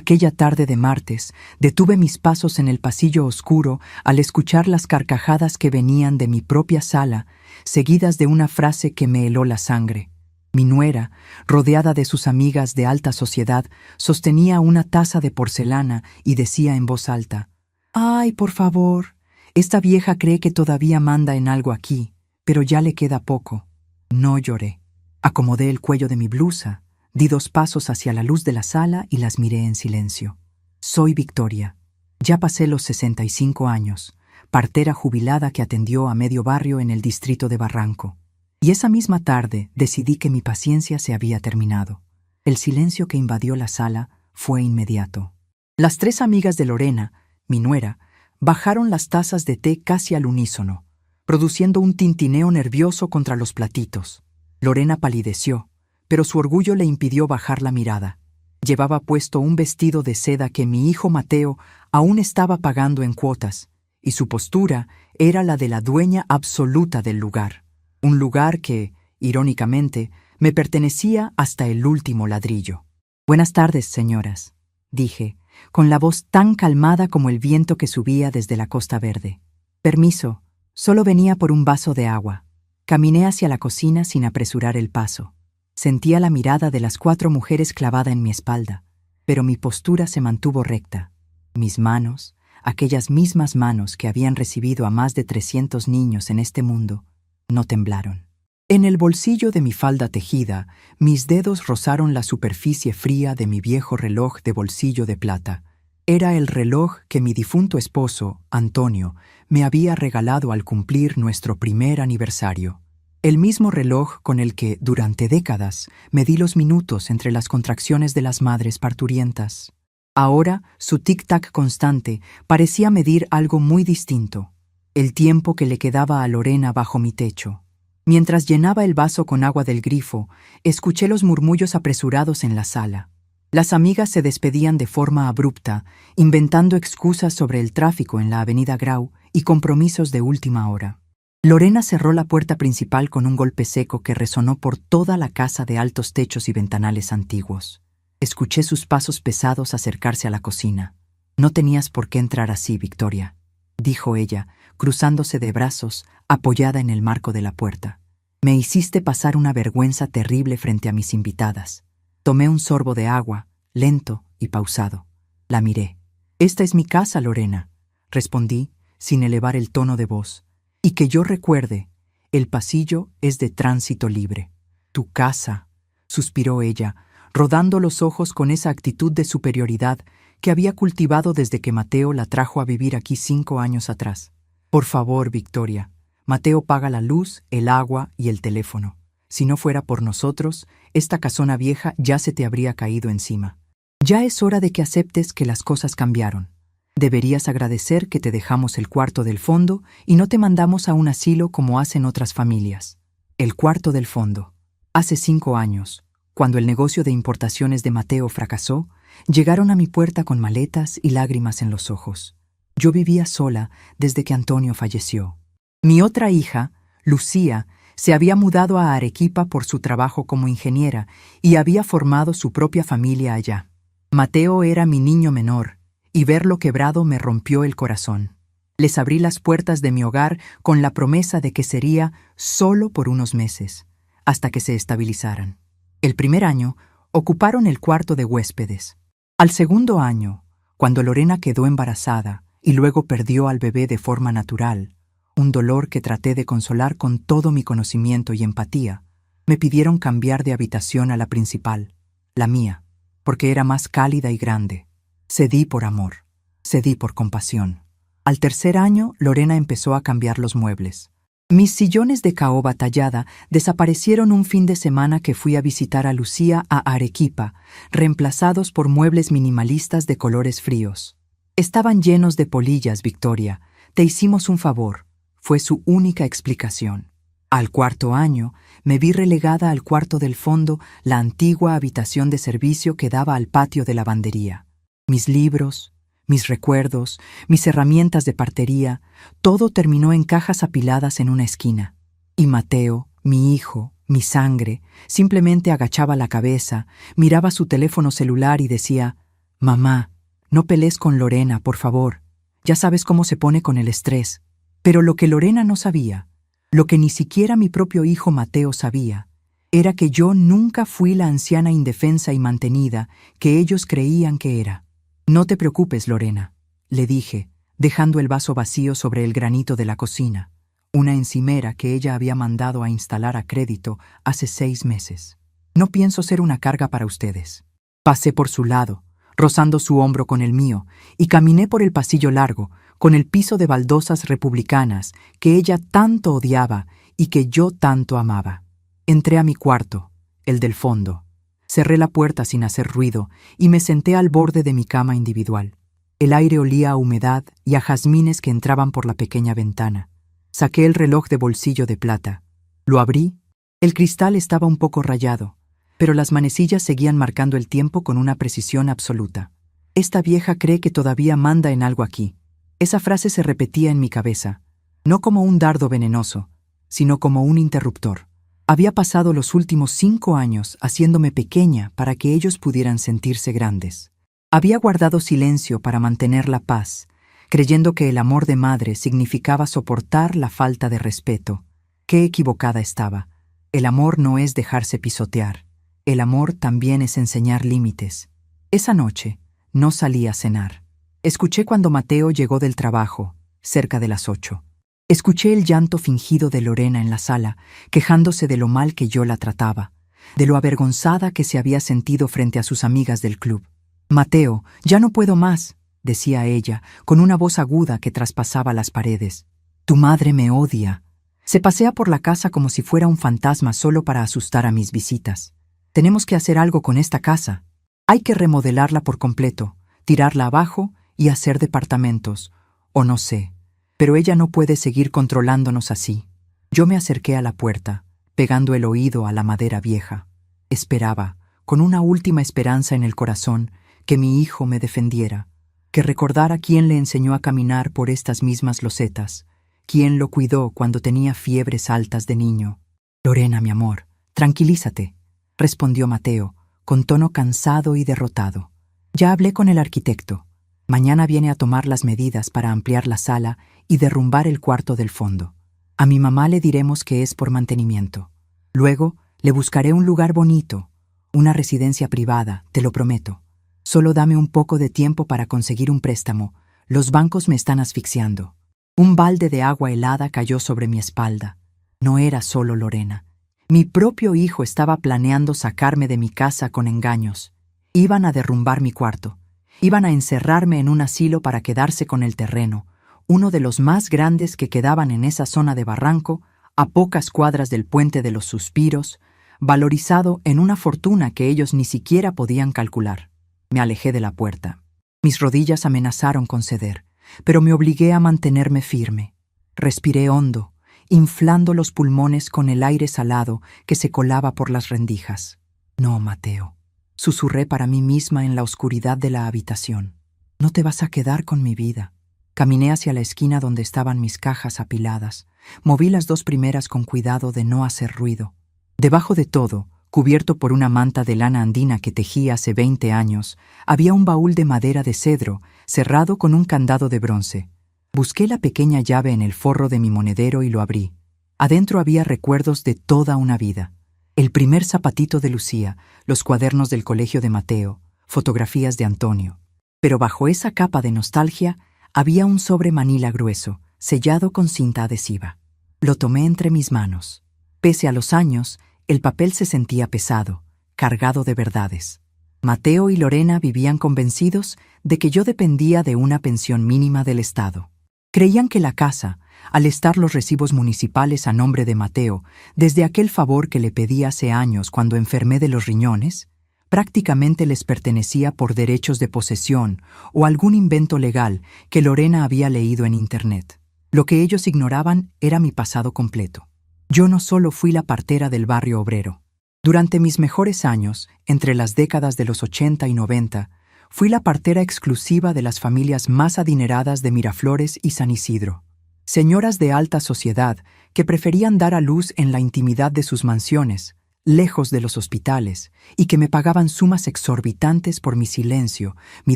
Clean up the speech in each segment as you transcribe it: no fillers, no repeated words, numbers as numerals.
Aquella tarde de martes, detuve mis pasos en el pasillo oscuro al escuchar las carcajadas que venían de mi propia sala, seguidas de una frase que me heló la sangre. Mi nuera, rodeada de sus amigas de alta sociedad, sostenía una taza de porcelana y decía en voz alta: «Ay, por favor, esta vieja cree que todavía manda en algo aquí, pero ya le queda poco». No lloré. Acomodé el cuello de mi blusa, di 2 pasos hacia la luz de la sala y las miré en silencio. Soy Victoria. Ya pasé los 65 años, partera jubilada que atendió a medio barrio en el distrito de Barranco. Y esa misma tarde decidí que mi paciencia se había terminado. El silencio que invadió la sala fue inmediato. Las 3 amigas de Lorena, mi nuera, bajaron las tazas de té casi al unísono, produciendo un tintineo nervioso contra los platitos. Lorena palideció, pero su orgullo le impidió bajar la mirada. Llevaba puesto un vestido de seda que mi hijo Mateo aún estaba pagando en cuotas, y su postura era la de la dueña absoluta del lugar. Un lugar que, irónicamente, me pertenecía hasta el último ladrillo. «Buenas tardes, señoras», dije, con la voz tan calmada como el viento que subía desde la Costa Verde. «Permiso, solo venía por un vaso de agua». Caminé hacia la cocina sin apresurar el paso. Sentía la mirada de las 4 mujeres clavada en mi espalda, pero mi postura se mantuvo recta. Mis manos, aquellas mismas manos que habían recibido a más de 300 niños en este mundo, no temblaron. En el bolsillo de mi falda tejida, mis dedos rozaron la superficie fría de mi viejo reloj de bolsillo de plata. Era el reloj que mi difunto esposo, Antonio, me había regalado al cumplir nuestro primer aniversario. El mismo reloj con el que, durante décadas, medí los minutos entre las contracciones de las madres parturientas. Ahora, su tic-tac constante parecía medir algo muy distinto: el tiempo que le quedaba a Lorena bajo mi techo. Mientras llenaba el vaso con agua del grifo, escuché los murmullos apresurados en la sala. Las amigas se despedían de forma abrupta, inventando excusas sobre el tráfico en la avenida Grau y compromisos de última hora. Lorena cerró la puerta principal con un golpe seco que resonó por toda la casa de altos techos y ventanales antiguos. Escuché sus pasos pesados acercarse a la cocina. «No tenías por qué entrar así, Victoria», dijo ella, cruzándose de brazos, apoyada en el marco de la puerta. «Me hiciste pasar una vergüenza terrible frente a mis invitadas». Tomé un sorbo de agua, lento y pausado. La miré. «Esta es mi casa, Lorena», respondí, sin elevar el tono de voz. «Y que yo recuerde, el pasillo es de tránsito libre». «Tu casa», suspiró ella, rodando los ojos con esa actitud de superioridad que había cultivado desde que Mateo la trajo a vivir aquí 5 años atrás. «Por favor, Victoria, Mateo paga la luz, el agua y el teléfono. Si no fuera por nosotros, esta casona vieja ya se te habría caído encima. Ya es hora de que aceptes que las cosas cambiaron. Deberías agradecer que te dejamos el cuarto del fondo y no te mandamos a un asilo como hacen otras familias». El cuarto del fondo. Hace 5 años, cuando el negocio de importaciones de Mateo fracasó, llegaron a mi puerta con maletas y lágrimas en los ojos. Yo vivía sola desde que Antonio falleció. Mi otra hija, Lucía, se había mudado a Arequipa por su trabajo como ingeniera y había formado su propia familia allá. Mateo era mi niño menor, y verlo quebrado me rompió el corazón. Les abrí las puertas de mi hogar con la promesa de que sería solo por unos meses, hasta que se estabilizaran. El primer año, ocuparon el cuarto de huéspedes. Al segundo año, cuando Lorena quedó embarazada y luego perdió al bebé de forma natural, un dolor que traté de consolar con todo mi conocimiento y empatía, me pidieron cambiar de habitación a la principal, la mía, porque era más cálida y grande. Cedí por amor, cedí por compasión. Al tercer año, Lorena empezó a cambiar los muebles. Mis sillones de caoba tallada desaparecieron un fin de semana que fui a visitar a Lucía a Arequipa, reemplazados por muebles minimalistas de colores fríos. «Estaban llenos de polillas, Victoria. Te hicimos un favor», fue su única explicación. Al cuarto año, me vi relegada al cuarto del fondo, la antigua habitación de servicio que daba al patio de lavandería. Mis libros, mis recuerdos, mis herramientas de partería, todo terminó en cajas apiladas en una esquina. Y Mateo, mi hijo, mi sangre, simplemente agachaba la cabeza, miraba su teléfono celular y decía: Mamá, no pelees con Lorena, por favor. Ya sabes cómo se pone con el estrés. Pero lo que Lorena no sabía, lo que ni siquiera mi propio hijo Mateo sabía, era que yo nunca fui la anciana indefensa y mantenida que ellos creían que era. No te preocupes, Lorena, le dije, dejando el vaso vacío sobre el granito de la cocina, una encimera que ella había mandado a instalar a crédito hace 6 meses. No pienso ser una carga para ustedes. Pasé por su lado, rozando su hombro con el mío, y caminé por el pasillo largo, con el piso de baldosas republicanas que ella tanto odiaba y que yo tanto amaba. Entré a mi cuarto, el del fondo. Cerré la puerta sin hacer ruido y me senté al borde de mi cama individual. El aire olía a humedad y a jazmines que entraban por la pequeña ventana. Saqué el reloj de bolsillo de plata. Lo abrí. El cristal estaba un poco rayado, pero las manecillas seguían marcando el tiempo con una precisión absoluta. Esta vieja cree que todavía manda en algo aquí. Esa frase se repetía en mi cabeza, no como un dardo venenoso, sino como un interruptor. Había pasado los últimos 5 años haciéndome pequeña para que ellos pudieran sentirse grandes. Había guardado silencio para mantener la paz, creyendo que el amor de madre significaba soportar la falta de respeto. Qué equivocada estaba. El amor no es dejarse pisotear. El amor también es enseñar límites. Esa noche no salí a cenar. Escuché cuando Mateo llegó del trabajo, cerca de las 8. Escuché el llanto fingido de Lorena en la sala, quejándose de lo mal que yo la trataba, de lo avergonzada que se había sentido frente a sus amigas del club. «Mateo, ya no puedo más», decía ella, con una voz aguda que traspasaba las paredes. «Tu madre me odia. Se pasea por la casa como si fuera un fantasma solo para asustar a mis visitas. Tenemos que hacer algo con esta casa. Hay que remodelarla por completo, tirarla abajo y hacer departamentos, o no sé. Pero ella no puede seguir controlándonos así». Yo me acerqué a la puerta, pegando el oído a la madera vieja. Esperaba, con una última esperanza en el corazón, que mi hijo me defendiera, que recordara quién le enseñó a caminar por estas mismas losetas, quién lo cuidó cuando tenía fiebres altas de niño. «Lorena, mi amor, tranquilízate», respondió Mateo, con tono cansado y derrotado. «Ya hablé con el arquitecto. Mañana viene a tomar las medidas para ampliar la sala y derrumbar el cuarto del fondo. A mi mamá le diremos que es por mantenimiento. Luego le buscaré un lugar bonito, una residencia privada, te lo prometo. Solo dame un poco de tiempo para conseguir un préstamo. Los bancos me están asfixiando». Un balde de agua helada cayó sobre mi espalda. No era solo Lorena. Mi propio hijo estaba planeando sacarme de mi casa con engaños. Iban a derrumbar mi cuarto. Iban a encerrarme en un asilo para quedarse con el terreno, uno de los más grandes que quedaban en esa zona de barranco, a pocas cuadras del puente de los Suspiros, valorizado en una fortuna que ellos ni siquiera podían calcular. Me alejé de la puerta. Mis rodillas amenazaron con ceder, pero me obligué a mantenerme firme. Respiré hondo, inflando los pulmones con el aire salado que se colaba por las rendijas. «No, Mateo», susurré para mí misma en la oscuridad de la habitación. «No te vas a quedar con mi vida». Caminé hacia la esquina donde estaban mis cajas apiladas. Moví las 2 primeras con cuidado de no hacer ruido. Debajo de todo, cubierto por una manta de lana andina que tejí hace 20 años, había un baúl de madera de cedro, cerrado con un candado de bronce. Busqué la pequeña llave en el forro de mi monedero y lo abrí. Adentro había recuerdos de toda una vida. El primer zapatito de Lucía, los cuadernos del colegio de Mateo, fotografías de Antonio. Pero bajo esa capa de nostalgia había un sobre manila grueso, sellado con cinta adhesiva. Lo tomé entre mis manos. Pese a los años, el papel se sentía pesado, cargado de verdades. Mateo y Lorena vivían convencidos de que yo dependía de una pensión mínima del Estado. Creían que la casa, al estar los recibos municipales a nombre de Mateo, desde aquel favor que le pedí hace años cuando enfermé de los riñones, prácticamente les pertenecía por derechos de posesión o algún invento legal que Lorena había leído en Internet. Lo que ellos ignoraban era mi pasado completo. Yo no solo fui la partera del barrio obrero. Durante mis mejores años, entre las décadas de los 80 y 90, fui la partera exclusiva de las familias más adineradas de Miraflores y San Isidro. Señoras de alta sociedad que preferían dar a luz en la intimidad de sus mansiones, lejos de los hospitales, y que me pagaban sumas exorbitantes por mi silencio, mi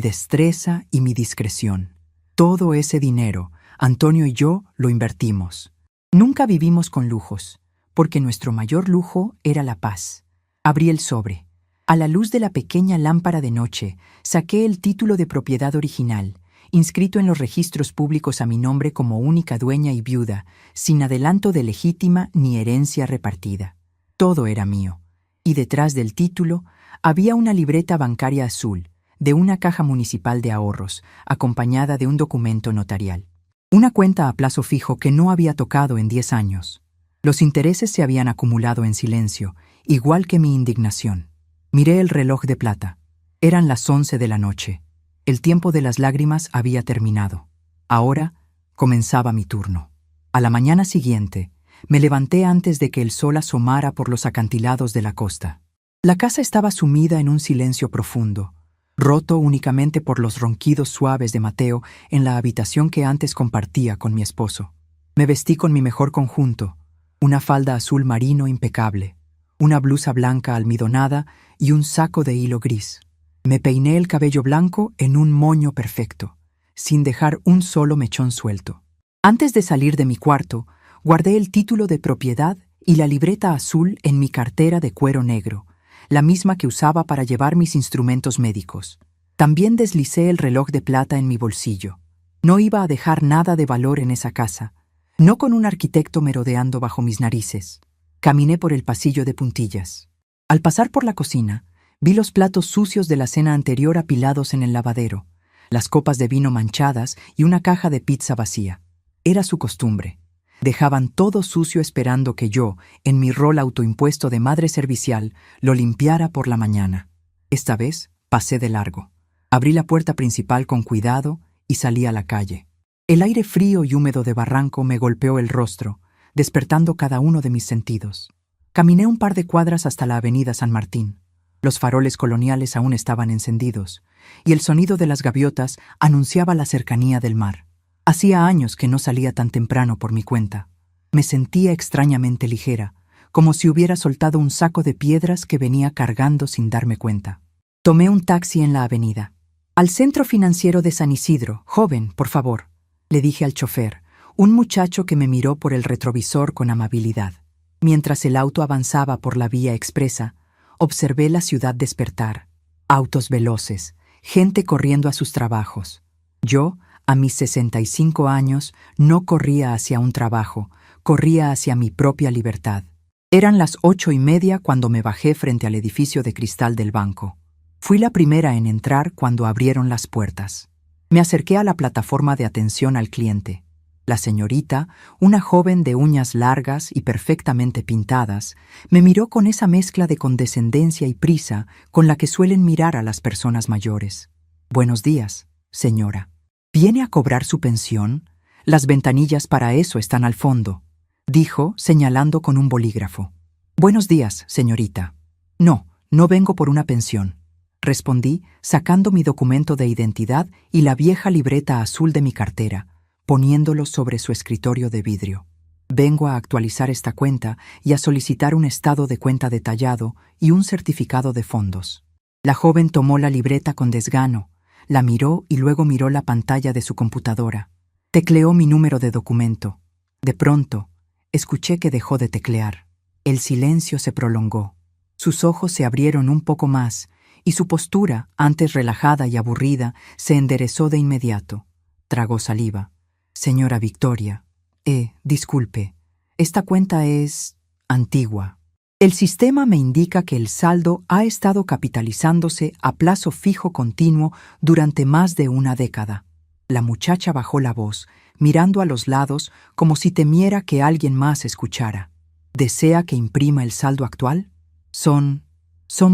destreza y mi discreción. Todo ese dinero, Antonio y yo lo invertimos. Nunca vivimos con lujos, porque nuestro mayor lujo era la paz. Abrí el sobre. A la luz de la pequeña lámpara de noche, saqué el título de propiedad original, inscrito en los registros públicos a mi nombre como única dueña y viuda, sin adelanto de legítima ni herencia repartida. Todo era mío, y detrás del título había una libreta bancaria azul, de una caja municipal de ahorros, acompañada de un documento notarial. Una cuenta a plazo fijo que no había tocado en 10 años. Los intereses se habían acumulado en silencio, igual que mi indignación. Miré el reloj de plata. Eran las 11 de la noche. El tiempo de las lágrimas había terminado. Ahora comenzaba mi turno. A la mañana siguiente, me levanté antes de que el sol asomara por los acantilados de la costa. La casa estaba sumida en un silencio profundo, roto únicamente por los ronquidos suaves de Mateo en la habitación que antes compartía con mi esposo. Me vestí con mi mejor conjunto, una falda azul marino impecable, una blusa blanca almidonada y un saco de hilo gris. Me peiné el cabello blanco en un moño perfecto, sin dejar un solo mechón suelto. Antes de salir de mi cuarto, guardé el título de propiedad y la libreta azul en mi cartera de cuero negro, la misma que usaba para llevar mis instrumentos médicos. También deslicé el reloj de plata en mi bolsillo. No iba a dejar nada de valor en esa casa, no con un arquitecto merodeando bajo mis narices. Caminé por el pasillo de puntillas. Al pasar por la cocina, vi los platos sucios de la cena anterior apilados en el lavadero, las copas de vino manchadas y una caja de pizza vacía. Era su costumbre. Dejaban todo sucio esperando que yo, en mi rol autoimpuesto de madre servicial, lo limpiara por la mañana. Esta vez pasé de largo. Abrí la puerta principal con cuidado y salí a la calle. El aire frío y húmedo de Barranco me golpeó el rostro, despertando cada uno de mis sentidos. Caminé un par de cuadras hasta la avenida San Martín. Los faroles coloniales aún estaban encendidos, y el sonido de las gaviotas anunciaba la cercanía del mar. Hacía años que no salía tan temprano por mi cuenta. Me sentía extrañamente ligera, como si hubiera soltado un saco de piedras que venía cargando sin darme cuenta. Tomé un taxi en la avenida. «Al Centro Financiero de San Isidro, joven, por favor», le dije al chofer, un muchacho que me miró por el retrovisor con amabilidad. Mientras el auto avanzaba por la vía expresa, observé la ciudad despertar. Autos veloces, gente corriendo a sus trabajos. Yo, a mis 65 años, no corría hacia un trabajo, corría hacia mi propia libertad. Eran las 8:30 cuando me bajé frente al edificio de cristal del banco. Fui la primera en entrar cuando abrieron las puertas. Me acerqué a la plataforma de atención al cliente. La señorita, una joven de uñas largas y perfectamente pintadas, me miró con esa mezcla de condescendencia y prisa con la que suelen mirar a las personas mayores. «Buenos días, señora. ¿Viene a cobrar su pensión? Las ventanillas para eso están al fondo», dijo, señalando con un bolígrafo. «Buenos días, señorita. No, no vengo por una pensión», respondí, sacando mi documento de identidad y la vieja libreta azul de mi cartera, poniéndolo sobre su escritorio de vidrio. «Vengo a actualizar esta cuenta y a solicitar un estado de cuenta detallado y un certificado de fondos». La joven tomó la libreta con desgano, la miró y luego miró la pantalla de su computadora. Tecleó mi número de documento. De pronto, escuché que dejó de teclear. El silencio se prolongó. Sus ojos se abrieron un poco más y su postura, antes relajada y aburrida, se enderezó de inmediato. Tragó saliva. «Señora Victoria, disculpe, esta cuenta es antigua. El sistema me indica que el saldo ha estado capitalizándose a plazo fijo continuo durante más de una década». La muchacha bajó la voz, mirando a los lados como si temiera que alguien más escuchara. «¿Desea que imprima el saldo actual? Son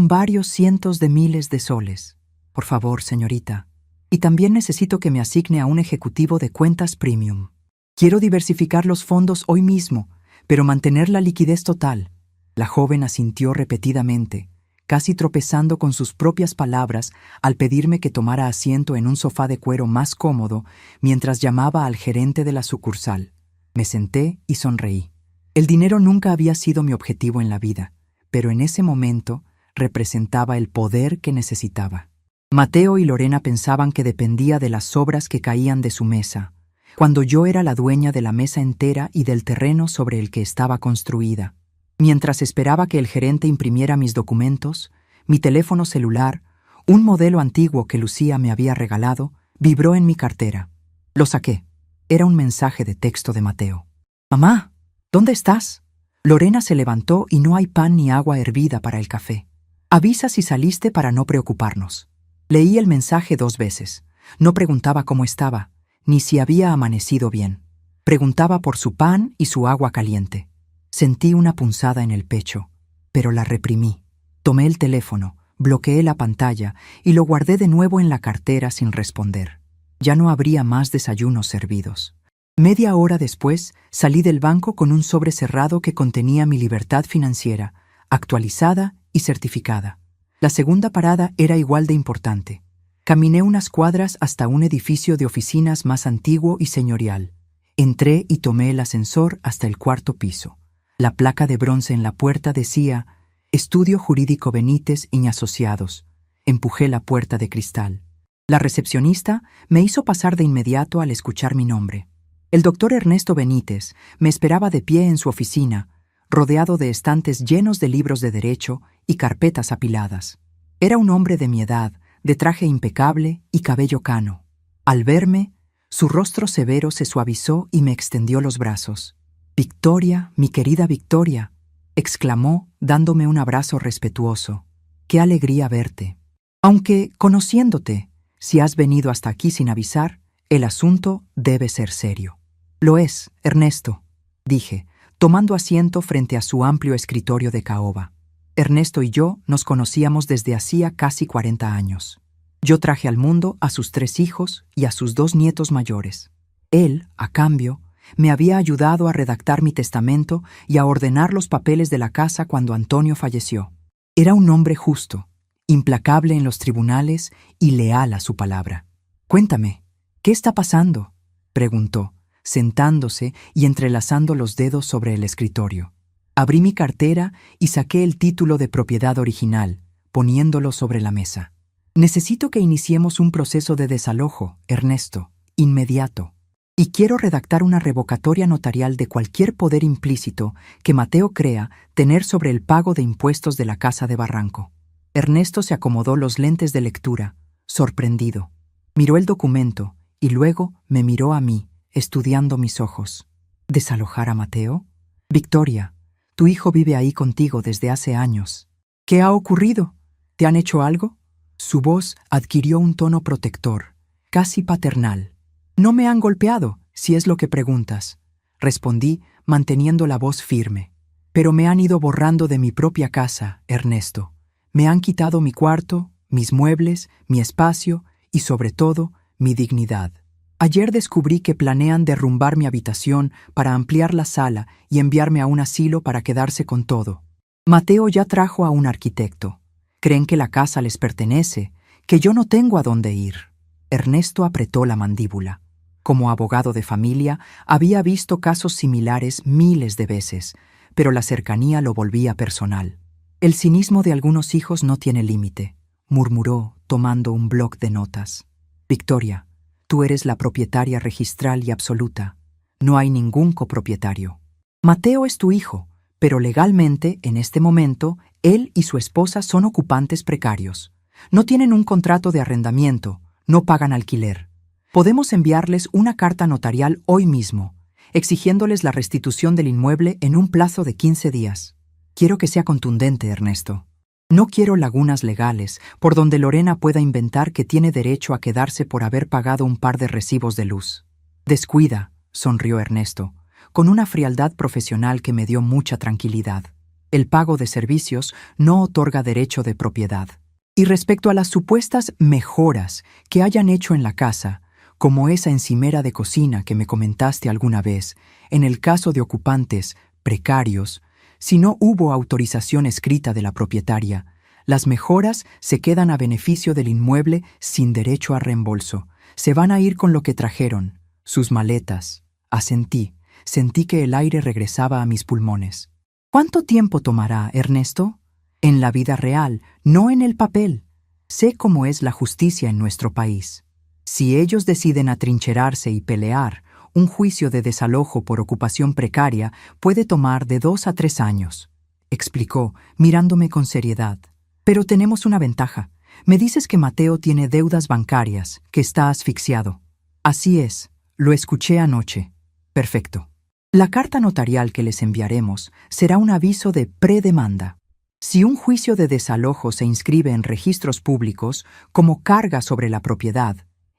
varios cientos de miles de soles. Por favor, señorita. Y también necesito que me asigne a un ejecutivo de cuentas premium. Quiero diversificar los fondos hoy mismo, pero mantener la liquidez total». La joven asintió repetidamente, casi tropezando con sus propias palabras al pedirme que tomara asiento en un sofá de cuero más cómodo mientras llamaba al gerente de la sucursal. Me senté y sonreí. El dinero nunca había sido mi objetivo en la vida, pero en ese momento representaba el poder que necesitaba. Mateo y Lorena pensaban que dependía de las sobras que caían de su mesa, cuando yo era la dueña de la mesa entera y del terreno sobre el que estaba construida. Mientras esperaba que el gerente imprimiera mis documentos, mi teléfono celular, un modelo antiguo que Lucía me había regalado, vibró en mi cartera. Lo saqué. Era un mensaje de texto de Mateo. «Mamá, ¿dónde estás? Lorena se levantó y no hay pan ni agua hervida para el café. Avisa si saliste para no preocuparnos». Leí el mensaje 2 veces. No preguntaba cómo estaba, ni si había amanecido bien. Preguntaba por su pan y su agua caliente. Sentí una punzada en el pecho, pero la reprimí. Tomé el teléfono, bloqueé la pantalla y lo guardé de nuevo en la cartera sin responder. Ya no habría más desayunos servidos. Media hora después, salí del banco con un sobre cerrado que contenía mi libertad financiera, actualizada y certificada. La segunda parada era igual de importante. Caminé unas cuadras hasta un edificio de oficinas más antiguo y señorial. Entré y tomé el ascensor hasta el 4º piso. La placa de bronce en la puerta decía «Estudio Jurídico Benítez y Asociados». Empujé la puerta de cristal. La recepcionista me hizo pasar de inmediato al escuchar mi nombre. El doctor Ernesto Benítez me esperaba de pie en su oficina, rodeado de estantes llenos de libros de derecho y carpetas apiladas. Era un hombre de mi edad, de traje impecable y cabello cano. Al verme, su rostro severo se suavizó y me extendió los brazos. «Victoria, mi querida Victoria», exclamó, dándome un abrazo respetuoso. «Qué alegría verte. Aunque, conociéndote, si has venido hasta aquí sin avisar, el asunto debe ser serio». «Lo es, Ernesto», dije, tomando asiento frente a su amplio escritorio de caoba. Ernesto y yo nos conocíamos desde hacía casi 40 años. Yo traje al mundo a sus 3 hijos y a sus 2 nietos mayores. Él, a cambio, me había ayudado a redactar mi testamento y a ordenar los papeles de la casa cuando Antonio falleció. Era un hombre justo, implacable en los tribunales y leal a su palabra. «Cuéntame, ¿qué está pasando?», preguntó, sentándose y entrelazando los dedos sobre el escritorio. Abrí mi cartera y saqué el título de propiedad original, poniéndolo sobre la mesa. «Necesito que iniciemos un proceso de desalojo, Ernesto, inmediato. Y quiero redactar una revocatoria notarial de cualquier poder implícito que Mateo crea tener sobre el pago de impuestos de la Casa de Barranco». Ernesto se acomodó los lentes de lectura, sorprendido. Miró el documento y luego me miró a mí, estudiando mis ojos. «¿Desalojar a Mateo? Victoria, tu hijo vive ahí contigo desde hace años. ¿Qué ha ocurrido? ¿Te han hecho algo?». Su voz adquirió un tono protector, casi paternal. «No me han golpeado, si es lo que preguntas», respondí, manteniendo la voz firme. «Pero me han ido borrando de mi propia casa, Ernesto. Me han quitado mi cuarto, mis muebles, mi espacio y, sobre todo, mi dignidad. Ayer descubrí que planean derrumbar mi habitación para ampliar la sala y enviarme a un asilo para quedarse con todo. Mateo ya trajo a un arquitecto. Creen que la casa les pertenece, que yo no tengo a dónde ir». Ernesto apretó la mandíbula. Como abogado de familia, había visto casos similares miles de veces, pero la cercanía lo volvía personal. «El cinismo de algunos hijos no tiene límite», murmuró, tomando un bloc de notas. «Victoria, tú eres la propietaria registral y absoluta. No hay ningún copropietario. Mateo es tu hijo, pero legalmente, en este momento, él y su esposa son ocupantes precarios. No tienen un contrato de arrendamiento, no pagan alquiler. Podemos enviarles una carta notarial hoy mismo, exigiéndoles la restitución del inmueble en un plazo de 15 días. Quiero que sea contundente, Ernesto. No quiero lagunas legales por donde Lorena pueda inventar que tiene derecho a quedarse por haber pagado un par de recibos de luz». «Descuida», sonrió Ernesto, con una frialdad profesional que me dio mucha tranquilidad. «El pago de servicios no otorga derecho de propiedad. Y respecto a las supuestas mejoras que hayan hecho en la casa, como esa encimera de cocina que me comentaste alguna vez, en el caso de ocupantes precarios, si no hubo autorización escrita de la propietaria, las mejoras se quedan a beneficio del inmueble sin derecho a reembolso. Se van a ir con lo que trajeron, sus maletas». Asentí, sentí que el aire regresaba a mis pulmones. «¿Cuánto tiempo tomará, Ernesto?», En la vida real, no en el papel. Sé cómo es la justicia en nuestro país. Si ellos deciden atrincherarse y pelear, un juicio de desalojo por ocupación precaria puede tomar de 2 a 3 años, explicó, mirándome con seriedad. Pero tenemos una ventaja. Me dices que Mateo tiene deudas bancarias, que está asfixiado. Así es, lo escuché anoche. Perfecto. La carta notarial que les enviaremos será un aviso de predemanda. Si un juicio de desalojo se inscribe en registros públicos como carga sobre la propiedad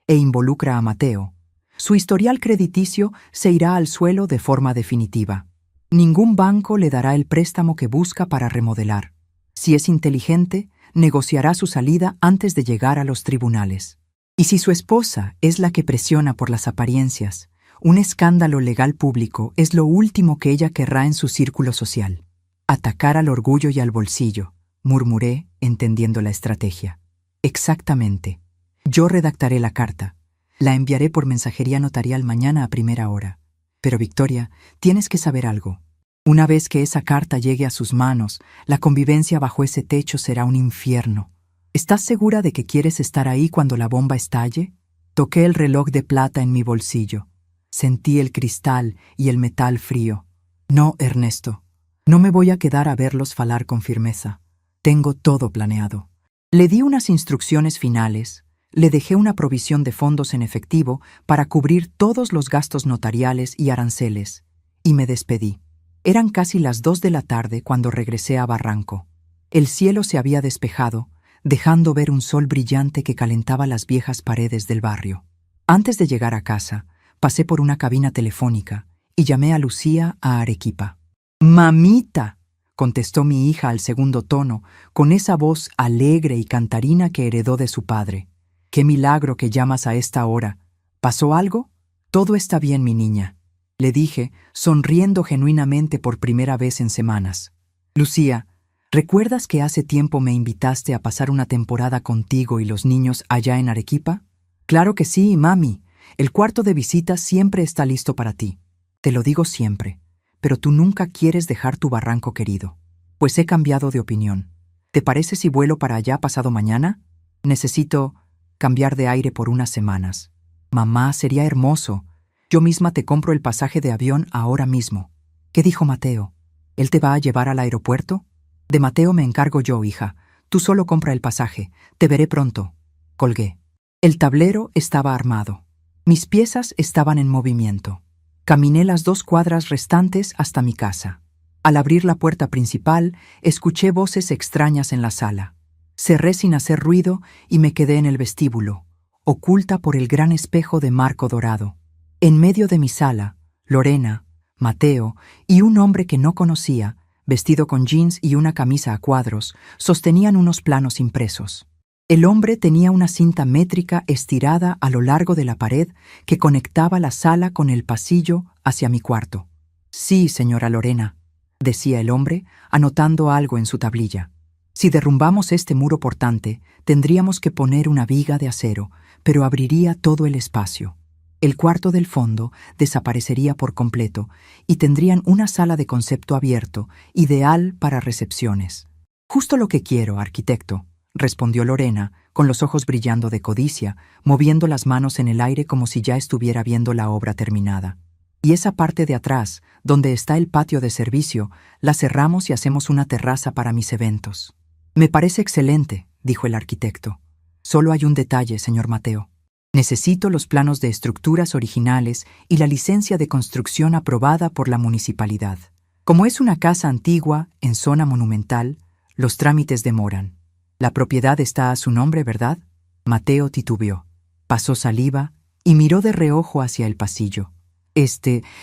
e involucra a Mateo, su historial crediticio se irá al suelo de forma definitiva. Ningún banco le dará el préstamo que busca para remodelar. Si es inteligente, negociará su salida antes de llegar a los tribunales. Y si su esposa es la que presiona por las apariencias, un escándalo legal público es lo último que ella querrá en su círculo social. Atacar al orgullo y al bolsillo, murmuré, entendiendo la estrategia. Exactamente. Yo redactaré la carta. La enviaré por mensajería notarial mañana a primera hora. Pero, Victoria, tienes que saber algo. Una vez que esa carta llegue a sus manos, la convivencia bajo ese techo será un infierno. ¿Estás segura de que quieres estar ahí cuando la bomba estalle? Toqué el reloj de plata en mi bolsillo. Sentí el cristal y el metal frío. No, Ernesto. No me voy a quedar a verlos falar con firmeza. Tengo todo planeado. Le di unas instrucciones finales. Le dejé una provisión de fondos en efectivo para cubrir todos los gastos notariales y aranceles, y me despedí. Eran casi las 2 de la tarde cuando regresé a Barranco. El cielo se había despejado, dejando ver un sol brillante que calentaba las viejas paredes del barrio. Antes de llegar a casa, pasé por una cabina telefónica y llamé a Lucía a Arequipa. «¡Mamita!», contestó mi hija al segundo tono, con esa voz alegre y cantarina que heredó de su padre. «¡Qué milagro que llamas a esta hora! ¿Pasó algo?» «Todo está bien, mi niña», le dije, sonriendo genuinamente por primera vez en semanas. «Lucía, ¿recuerdas que hace tiempo me invitaste a pasar una temporada contigo y los niños allá en Arequipa?» «Claro que sí, mami. El cuarto de visita siempre está listo para ti. Te lo digo siempre, pero tú nunca quieres dejar tu Barranco querido. Pues he cambiado de opinión. ¿Te parece si vuelo para allá pasado mañana? Necesito cambiar de aire por unas semanas. Mamá, sería hermoso. Yo misma te compro el pasaje de avión ahora mismo». «¿Qué dijo Mateo? ¿Él te va a llevar al aeropuerto?» «De Mateo me encargo yo, hija. Tú solo compra el pasaje. Te veré pronto». Colgué. El tablero estaba armado. Mis piezas estaban en movimiento. Caminé las 2 cuadras restantes hasta mi casa. Al abrir la puerta principal, escuché voces extrañas en la sala. Cerré sin hacer ruido y me quedé en el vestíbulo, oculta por el gran espejo de marco dorado. En medio de mi sala, Lorena, Mateo y un hombre que no conocía, vestido con jeans y una camisa a cuadros, sostenían unos planos impresos. El hombre tenía una cinta métrica estirada a lo largo de la pared que conectaba la sala con el pasillo hacia mi cuarto. «Sí, señora Lorena», decía el hombre, anotando algo en su tablilla. «Si derrumbamos este muro portante, tendríamos que poner una viga de acero, pero abriría todo el espacio. El cuarto del fondo desaparecería por completo y tendrían una sala de concepto abierto, ideal para recepciones». «Justo lo que quiero, arquitecto», respondió Lorena, con los ojos brillando de codicia, moviendo las manos en el aire como si ya estuviera viendo la obra terminada. «Y esa parte de atrás, donde está el patio de servicio, la cerramos y hacemos una terraza para mis eventos». «Me parece excelente», dijo el arquitecto. «Solo hay un detalle, señor Mateo. Necesito los planos de estructuras originales y la licencia de construcción aprobada por la municipalidad. Como es una casa antigua, en zona monumental, los trámites demoran. La propiedad está a su nombre, ¿verdad?» Mateo titubeó, pasó saliva y miró de reojo hacia el pasillo.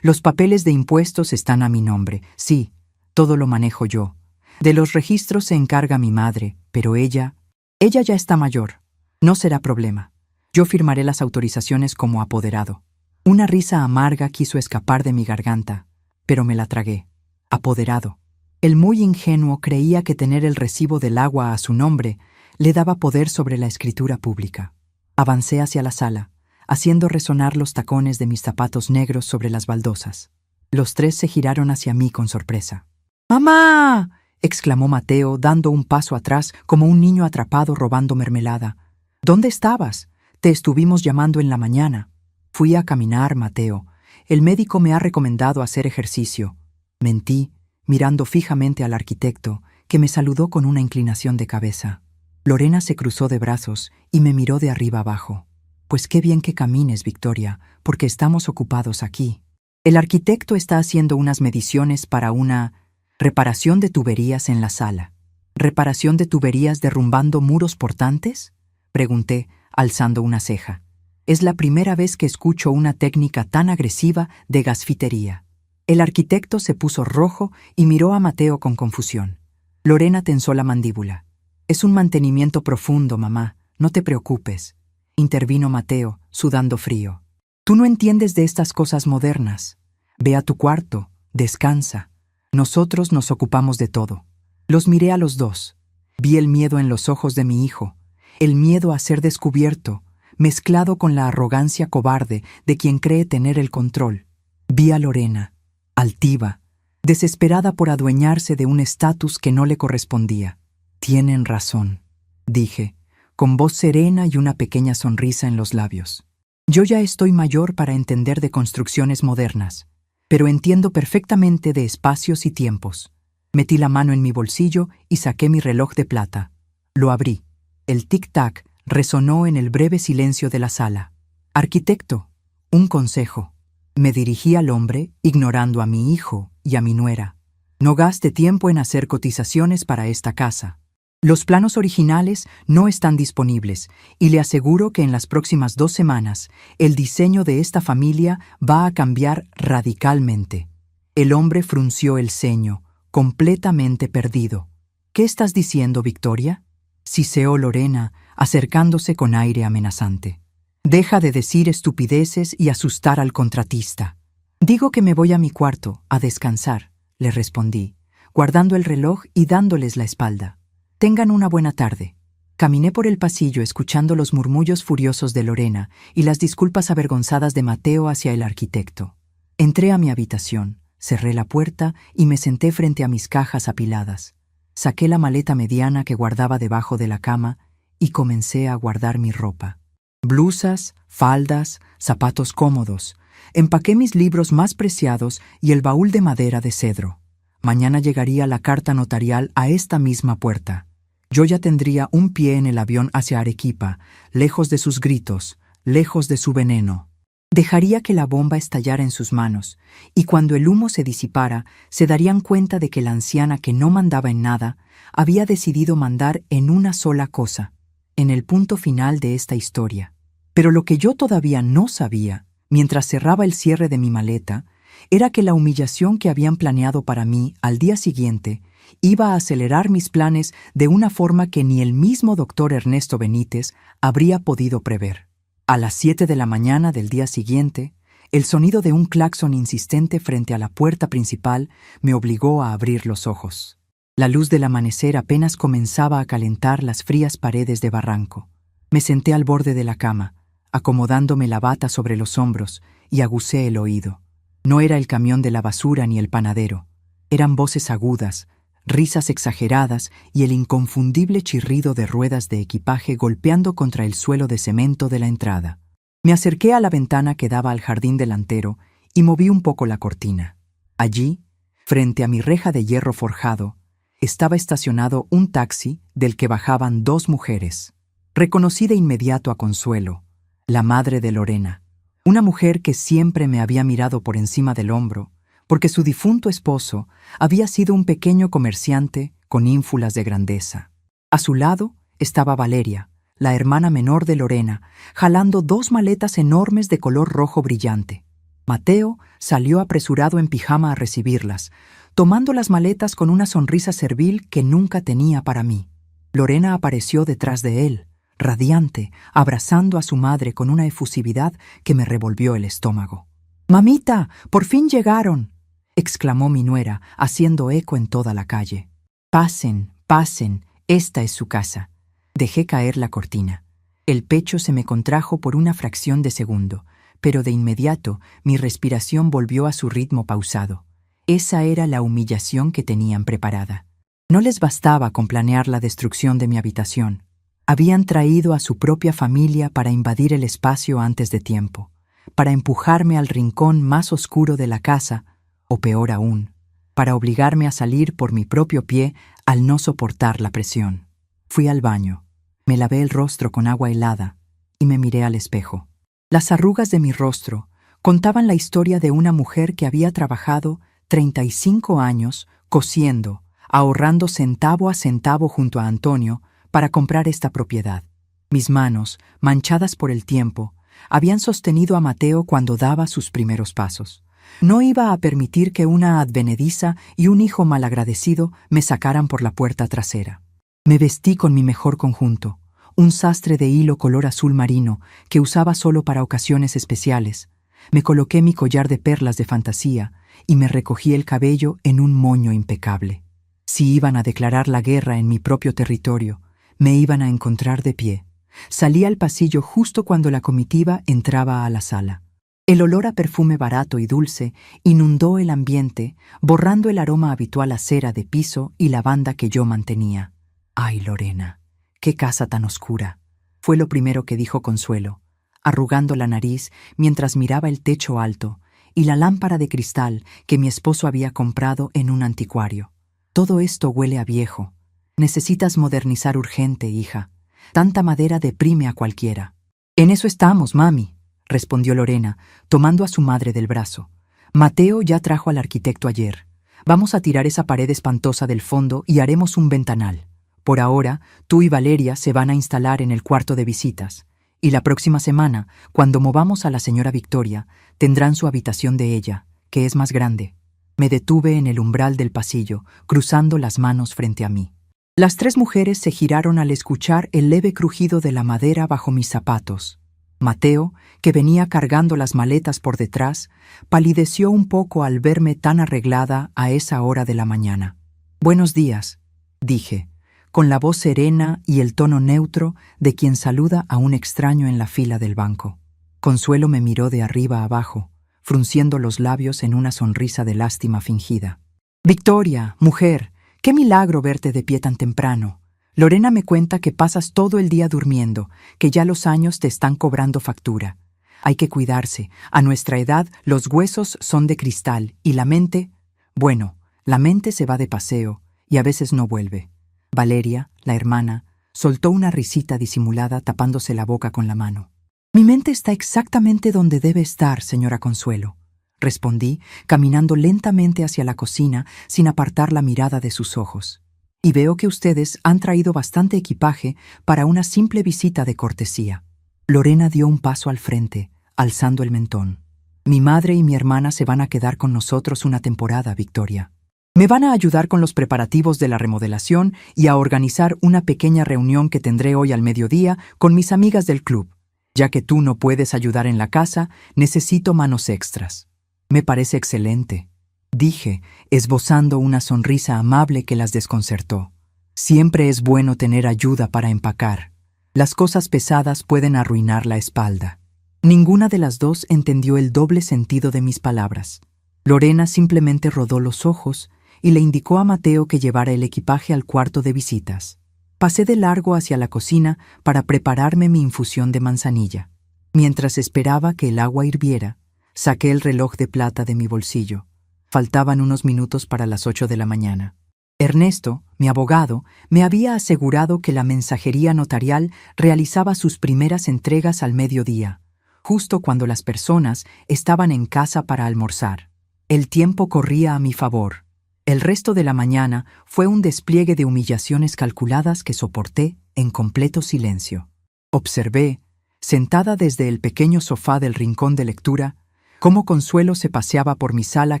Los papeles de impuestos están a mi nombre. Sí, todo lo manejo yo. De los registros se encarga mi madre, pero ella ya está mayor. No será problema. Yo firmaré las autorizaciones como apoderado». Una risa amarga quiso escapar de mi garganta, pero me la tragué. Apoderado. El muy ingenuo creía que tener el recibo del agua a su nombre le daba poder sobre la escritura pública. Avancé hacia la sala, haciendo resonar los tacones de mis zapatos negros sobre las baldosas. Los 3 se giraron hacia mí con sorpresa. «¡Mamá!», exclamó Mateo, dando un paso atrás como un niño atrapado robando mermelada. ¿Dónde estabas? Te estuvimos llamando en la mañana. Fui a caminar, Mateo. El médico me ha recomendado hacer ejercicio. Mentí, mirando fijamente al arquitecto, que me saludó con una inclinación de cabeza. Lorena se cruzó de brazos y me miró de arriba abajo. Pues qué bien que camines, Victoria, porque estamos ocupados aquí. El arquitecto está haciendo unas mediciones para una reparación de tuberías en la sala. ¿Reparación de tuberías derrumbando muros portantes? Pregunté, alzando una ceja. Es la primera vez que escucho una técnica tan agresiva de gasfitería. El arquitecto se puso rojo y miró a Mateo con confusión. Lorena tensó la mandíbula. Es un mantenimiento profundo, mamá, no te preocupes, intervino Mateo, sudando frío. Tú no entiendes de estas cosas modernas. Ve a tu cuarto, descansa. Nosotros nos ocupamos de todo. Los miré a los dos. Vi el miedo en los ojos de mi hijo, el miedo a ser descubierto, mezclado con la arrogancia cobarde de quien cree tener el control. Vi a Lorena, altiva, desesperada por adueñarse de un estatus que no le correspondía. Tienen razón, dije, con voz serena y una pequeña sonrisa en los labios. Yo ya estoy mayor para entender de construcciones modernas, pero entiendo perfectamente de espacios y tiempos. Metí la mano en mi bolsillo y saqué mi reloj de plata. Lo abrí. El tic-tac resonó en el breve silencio de la sala. Arquitecto, un consejo. Me dirigí al hombre, ignorando a mi hijo y a mi nuera. No gaste tiempo en hacer cotizaciones para esta casa. Los planos originales no están disponibles y le aseguro que en las próximas 2 semanas el diseño de esta familia va a cambiar radicalmente. El hombre frunció el ceño, completamente perdido. ¿Qué estás diciendo, Victoria? Siseó Lorena, acercándose con aire amenazante. Deja de decir estupideces y asustar al contratista. Digo que me voy a mi cuarto, a descansar, le respondí, guardando el reloj y dándoles la espalda. Tengan una buena tarde. Caminé por el pasillo escuchando los murmullos furiosos de Lorena y las disculpas avergonzadas de Mateo hacia el arquitecto. Entré a mi habitación, cerré la puerta y me senté frente a mis cajas apiladas. Saqué la maleta mediana que guardaba debajo de la cama y comencé a guardar mi ropa. Blusas, faldas, zapatos cómodos. Empaqué mis libros más preciados y el baúl de madera de cedro. Mañana llegaría la carta notarial a esta misma puerta. Yo ya tendría un pie en el avión hacia Arequipa, lejos de sus gritos, lejos de su veneno. Dejaría que la bomba estallara en sus manos, y cuando el humo se disipara, se darían cuenta de que la anciana que no mandaba en nada había decidido mandar en una sola cosa, en el punto final de esta historia. Pero lo que yo todavía no sabía, mientras cerraba el cierre de mi maleta, era que la humillación que habían planeado para mí al día siguiente iba a acelerar mis planes de una forma que ni el mismo doctor Ernesto Benítez habría podido prever. A las 7 de la mañana del día siguiente, el sonido de un claxon insistente frente a la puerta principal me obligó a abrir los ojos. La luz del amanecer apenas comenzaba a calentar las frías paredes de Barranco. Me senté al borde de la cama, acomodándome la bata sobre los hombros, y agucé el oído. No era el camión de la basura ni el panadero. Eran voces agudas, risas exageradas y el inconfundible chirrido de ruedas de equipaje golpeando contra el suelo de cemento de la entrada. Me acerqué a la ventana que daba al jardín delantero y moví un poco la cortina. Allí, frente a mi reja de hierro forjado, estaba estacionado un taxi del que bajaban 2 mujeres. Reconocí de inmediato a Consuelo, la madre de Lorena. Una mujer que siempre me había mirado por encima del hombro, porque su difunto esposo había sido un pequeño comerciante con ínfulas de grandeza. A su lado estaba Valeria, la hermana menor de Lorena, jalando 2 maletas enormes de color rojo brillante. Mateo salió apresurado en pijama a recibirlas, tomando las maletas con una sonrisa servil que nunca tenía para mí. Lorena apareció detrás de él, radiante, abrazando a su madre con una efusividad que me revolvió el estómago. «¡Mamita, por fin llegaron!», exclamó mi nuera, haciendo eco en toda la calle. «Pasen, pasen, esta es su casa». Dejé caer la cortina. El pecho se me contrajo por una fracción de segundo, pero de inmediato mi respiración volvió a su ritmo pausado. Esa era la humillación que tenían preparada. No les bastaba con planear la destrucción de mi habitación. Habían traído a su propia familia para invadir el espacio antes de tiempo, para empujarme al rincón más oscuro de la casa, o peor aún, para obligarme a salir por mi propio pie al no soportar la presión. Fui al baño, me lavé el rostro con agua helada y me miré al espejo. Las arrugas de mi rostro contaban la historia de una mujer que había trabajado 35 años cosiendo, ahorrando centavo a centavo junto a Antonio para comprar esta propiedad. Mis manos, manchadas por el tiempo, habían sostenido a Mateo cuando daba sus primeros pasos. No iba a permitir que una advenediza y un hijo malagradecido me sacaran por la puerta trasera. Me vestí con mi mejor conjunto, un sastre de hilo color azul marino que usaba solo para ocasiones especiales. Me coloqué mi collar de perlas de fantasía y me recogí el cabello en un moño impecable. Si iban a declarar la guerra en mi propio territorio, me iban a encontrar de pie. Salí al pasillo justo cuando la comitiva entraba a la sala. El olor a perfume barato y dulce inundó el ambiente, borrando el aroma habitual a cera de piso y lavanda que yo mantenía. «Ay, Lorena, qué casa tan oscura», fue lo primero que dijo Consuelo, arrugando la nariz mientras miraba el techo alto y la lámpara de cristal que mi esposo había comprado en un anticuario. «Todo esto huele a viejo. Necesitas modernizar urgente, hija. Tanta madera deprime a cualquiera». «En eso estamos, mami», respondió Lorena, tomando a su madre del brazo. «Mateo ya trajo al arquitecto ayer. Vamos a tirar esa pared espantosa del fondo y haremos un ventanal. Por ahora, tú y Valeria se van a instalar en el cuarto de visitas. Y la próxima semana, cuando movamos a la señora Victoria, tendrán su habitación de ella, que es más grande». Me detuve en el umbral del pasillo, cruzando las manos frente a mí. Las tres mujeres se giraron al escuchar el leve crujido de la madera bajo mis zapatos. Mateo, que venía cargando las maletas por detrás, palideció un poco al verme tan arreglada a esa hora de la mañana. «Buenos días», dije, con la voz serena y el tono neutro de quien saluda a un extraño en la fila del banco. Consuelo me miró de arriba a abajo, frunciendo los labios en una sonrisa de lástima fingida. «Victoria, mujer, qué milagro verte de pie tan temprano. Lorena me cuenta que pasas todo el día durmiendo, que ya los años te están cobrando factura. Hay que cuidarse. A nuestra edad los huesos son de cristal y la mente... Bueno, la mente se va de paseo y a veces no vuelve». Valeria, la hermana, soltó una risita disimulada tapándose la boca con la mano. «Mi mente está exactamente donde debe estar, señora Consuelo», respondí, caminando lentamente hacia la cocina sin apartar la mirada de sus ojos. «Y veo que ustedes han traído bastante equipaje para una simple visita de cortesía». Lorena dio un paso al frente, alzando el mentón. «Mi madre y mi hermana se van a quedar con nosotros una temporada, Victoria. Me van a ayudar con los preparativos de la remodelación y a organizar una pequeña reunión que tendré hoy al mediodía con mis amigas del club. Ya que tú no puedes ayudar en la casa, necesito manos extras». «Me parece excelente», dije, esbozando una sonrisa amable que las desconcertó. «Siempre es bueno tener ayuda para empacar. Las cosas pesadas pueden arruinar la espalda». Ninguna de las dos entendió el doble sentido de mis palabras. Lorena simplemente rodó los ojos y le indicó a Mateo que llevara el equipaje al cuarto de visitas. Pasé de largo hacia la cocina para prepararme mi infusión de manzanilla. Mientras esperaba que el agua hirviera, saqué el reloj de plata de mi bolsillo. Faltaban unos minutos para las 8 de la mañana. Ernesto, mi abogado, me había asegurado que la mensajería notarial realizaba sus primeras entregas al mediodía, justo cuando las personas estaban en casa para almorzar. El tiempo corría a mi favor. El resto de la mañana fue un despliegue de humillaciones calculadas que soporté en completo silencio. Observé, sentada desde el pequeño sofá del rincón de lectura, cómo Consuelo se paseaba por mi sala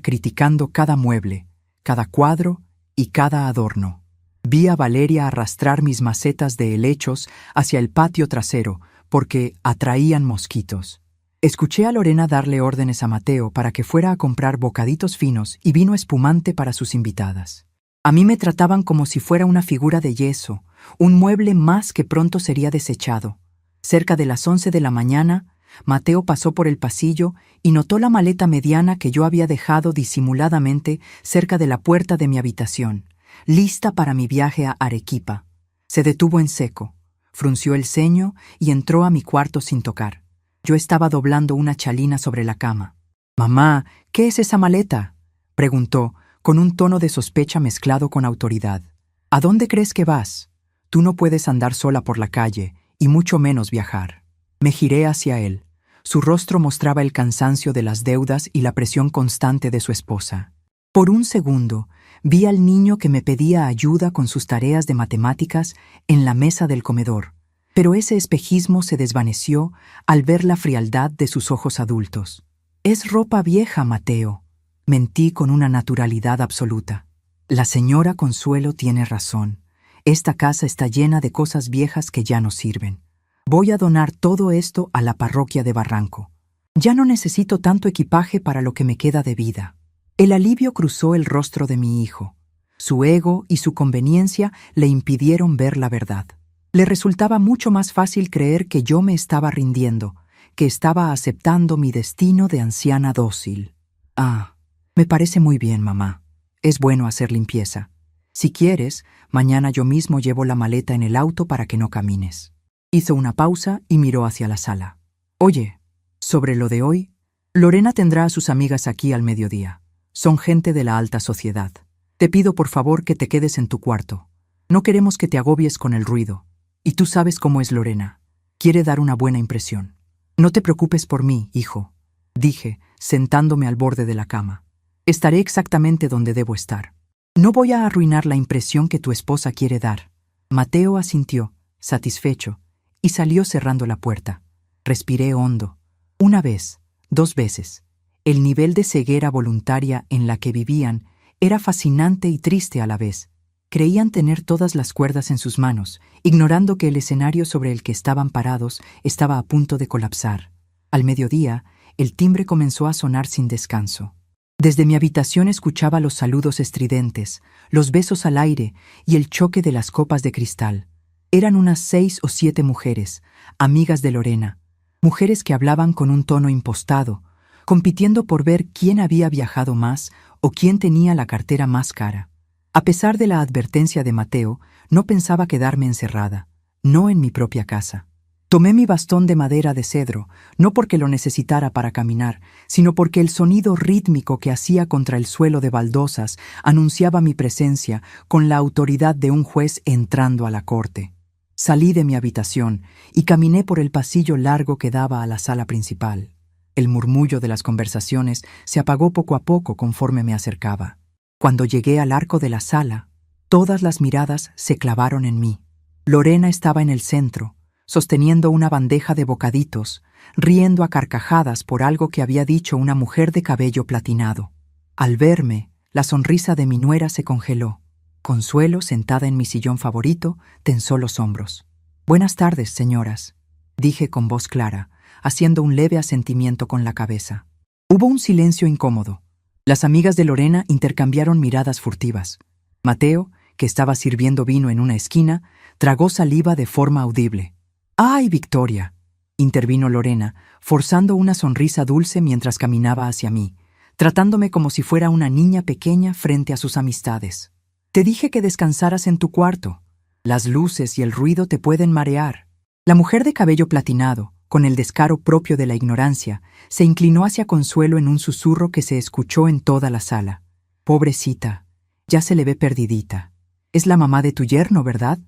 criticando cada mueble, cada cuadro y cada adorno. Vi a Valeria arrastrar mis macetas de helechos hacia el patio trasero porque atraían mosquitos. Escuché a Lorena darle órdenes a Mateo para que fuera a comprar bocaditos finos y vino espumante para sus invitadas. A mí me trataban como si fuera una figura de yeso, un mueble más que pronto sería desechado. Cerca de las 11 de la mañana, Mateo pasó por el pasillo y notó la maleta mediana que yo había dejado disimuladamente cerca de la puerta de mi habitación, lista para mi viaje a Arequipa. Se detuvo en seco, frunció el ceño y entró a mi cuarto sin tocar. Yo estaba doblando una chalina sobre la cama. «Mamá, ¿qué es esa maleta?», preguntó, con un tono de sospecha mezclado con autoridad. «¿A dónde crees que vas? Tú no puedes andar sola por la calle, y mucho menos viajar». Me giré hacia él. Su rostro mostraba el cansancio de las deudas y la presión constante de su esposa. Por un segundo, vi al niño que me pedía ayuda con sus tareas de matemáticas en la mesa del comedor, pero ese espejismo se desvaneció al ver la frialdad de sus ojos adultos. «Es ropa vieja, Mateo», mentí con una naturalidad absoluta. «La señora Consuelo tiene razón. Esta casa está llena de cosas viejas que ya no sirven. Voy a donar todo esto a la parroquia de Barranco. Ya no necesito tanto equipaje para lo que me queda de vida». El alivio cruzó el rostro de mi hijo. Su ego y su conveniencia le impidieron ver la verdad. Le resultaba mucho más fácil creer que yo me estaba rindiendo, que estaba aceptando mi destino de anciana dócil. «Ah, me parece muy bien, mamá. Es bueno hacer limpieza. Si quieres, mañana yo mismo llevo la maleta en el auto para que no camines». Hizo una pausa y miró hacia la sala. «Oye, sobre lo de hoy, Lorena tendrá a sus amigas aquí al mediodía. Son gente de la alta sociedad. Te pido por favor que te quedes en tu cuarto. No queremos que te agobies con el ruido. Y tú sabes cómo es Lorena. Quiere dar una buena impresión. No te preocupes por mí, hijo», dije, sentándome al borde de la cama. «Estaré exactamente donde debo estar. No voy a arruinar la impresión que tu esposa quiere dar». Mateo asintió, satisfecho, y salió cerrando la puerta. Respiré hondo. Una vez, 2 veces. El nivel de ceguera voluntaria en la que vivían era fascinante y triste a la vez. Creían tener todas las cuerdas en sus manos, ignorando que el escenario sobre el que estaban parados estaba a punto de colapsar. Al mediodía, el timbre comenzó a sonar sin descanso. Desde mi habitación escuchaba los saludos estridentes, los besos al aire y el choque de las copas de cristal. Eran unas 6 o 7 mujeres, amigas de Lorena, mujeres que hablaban con un tono impostado, compitiendo por ver quién había viajado más o quién tenía la cartera más cara. A pesar de la advertencia de Mateo, no pensaba quedarme encerrada, no en mi propia casa. Tomé mi bastón de madera de cedro, no porque lo necesitara para caminar, sino porque el sonido rítmico que hacía contra el suelo de baldosas anunciaba mi presencia con la autoridad de un juez entrando a la corte. Salí de mi habitación y caminé por el pasillo largo que daba a la sala principal. El murmullo de las conversaciones se apagó poco a poco conforme me acercaba. Cuando llegué al arco de la sala, todas las miradas se clavaron en mí. Lorena estaba en el centro, sosteniendo una bandeja de bocaditos, riendo a carcajadas por algo que había dicho una mujer de cabello platinado. Al verme, la sonrisa de mi nuera se congeló. Consuelo, sentada en mi sillón favorito, tensó los hombros. «Buenas tardes, señoras», dije con voz clara, haciendo un leve asentimiento con la cabeza. Hubo un silencio incómodo. Las amigas de Lorena intercambiaron miradas furtivas. Mateo, que estaba sirviendo vino en una esquina, tragó saliva de forma audible. «¡Ay, Victoria!», intervino Lorena, forzando una sonrisa dulce mientras caminaba hacia mí, tratándome como si fuera una niña pequeña frente a sus amistades. «Te dije que descansaras en tu cuarto. Las luces y el ruido te pueden marear». La mujer de cabello platinado, con el descaro propio de la ignorancia, se inclinó hacia Consuelo en un susurro que se escuchó en toda la sala. «Pobrecita, ya se le ve perdidita. Es la mamá de tu yerno, ¿verdad?»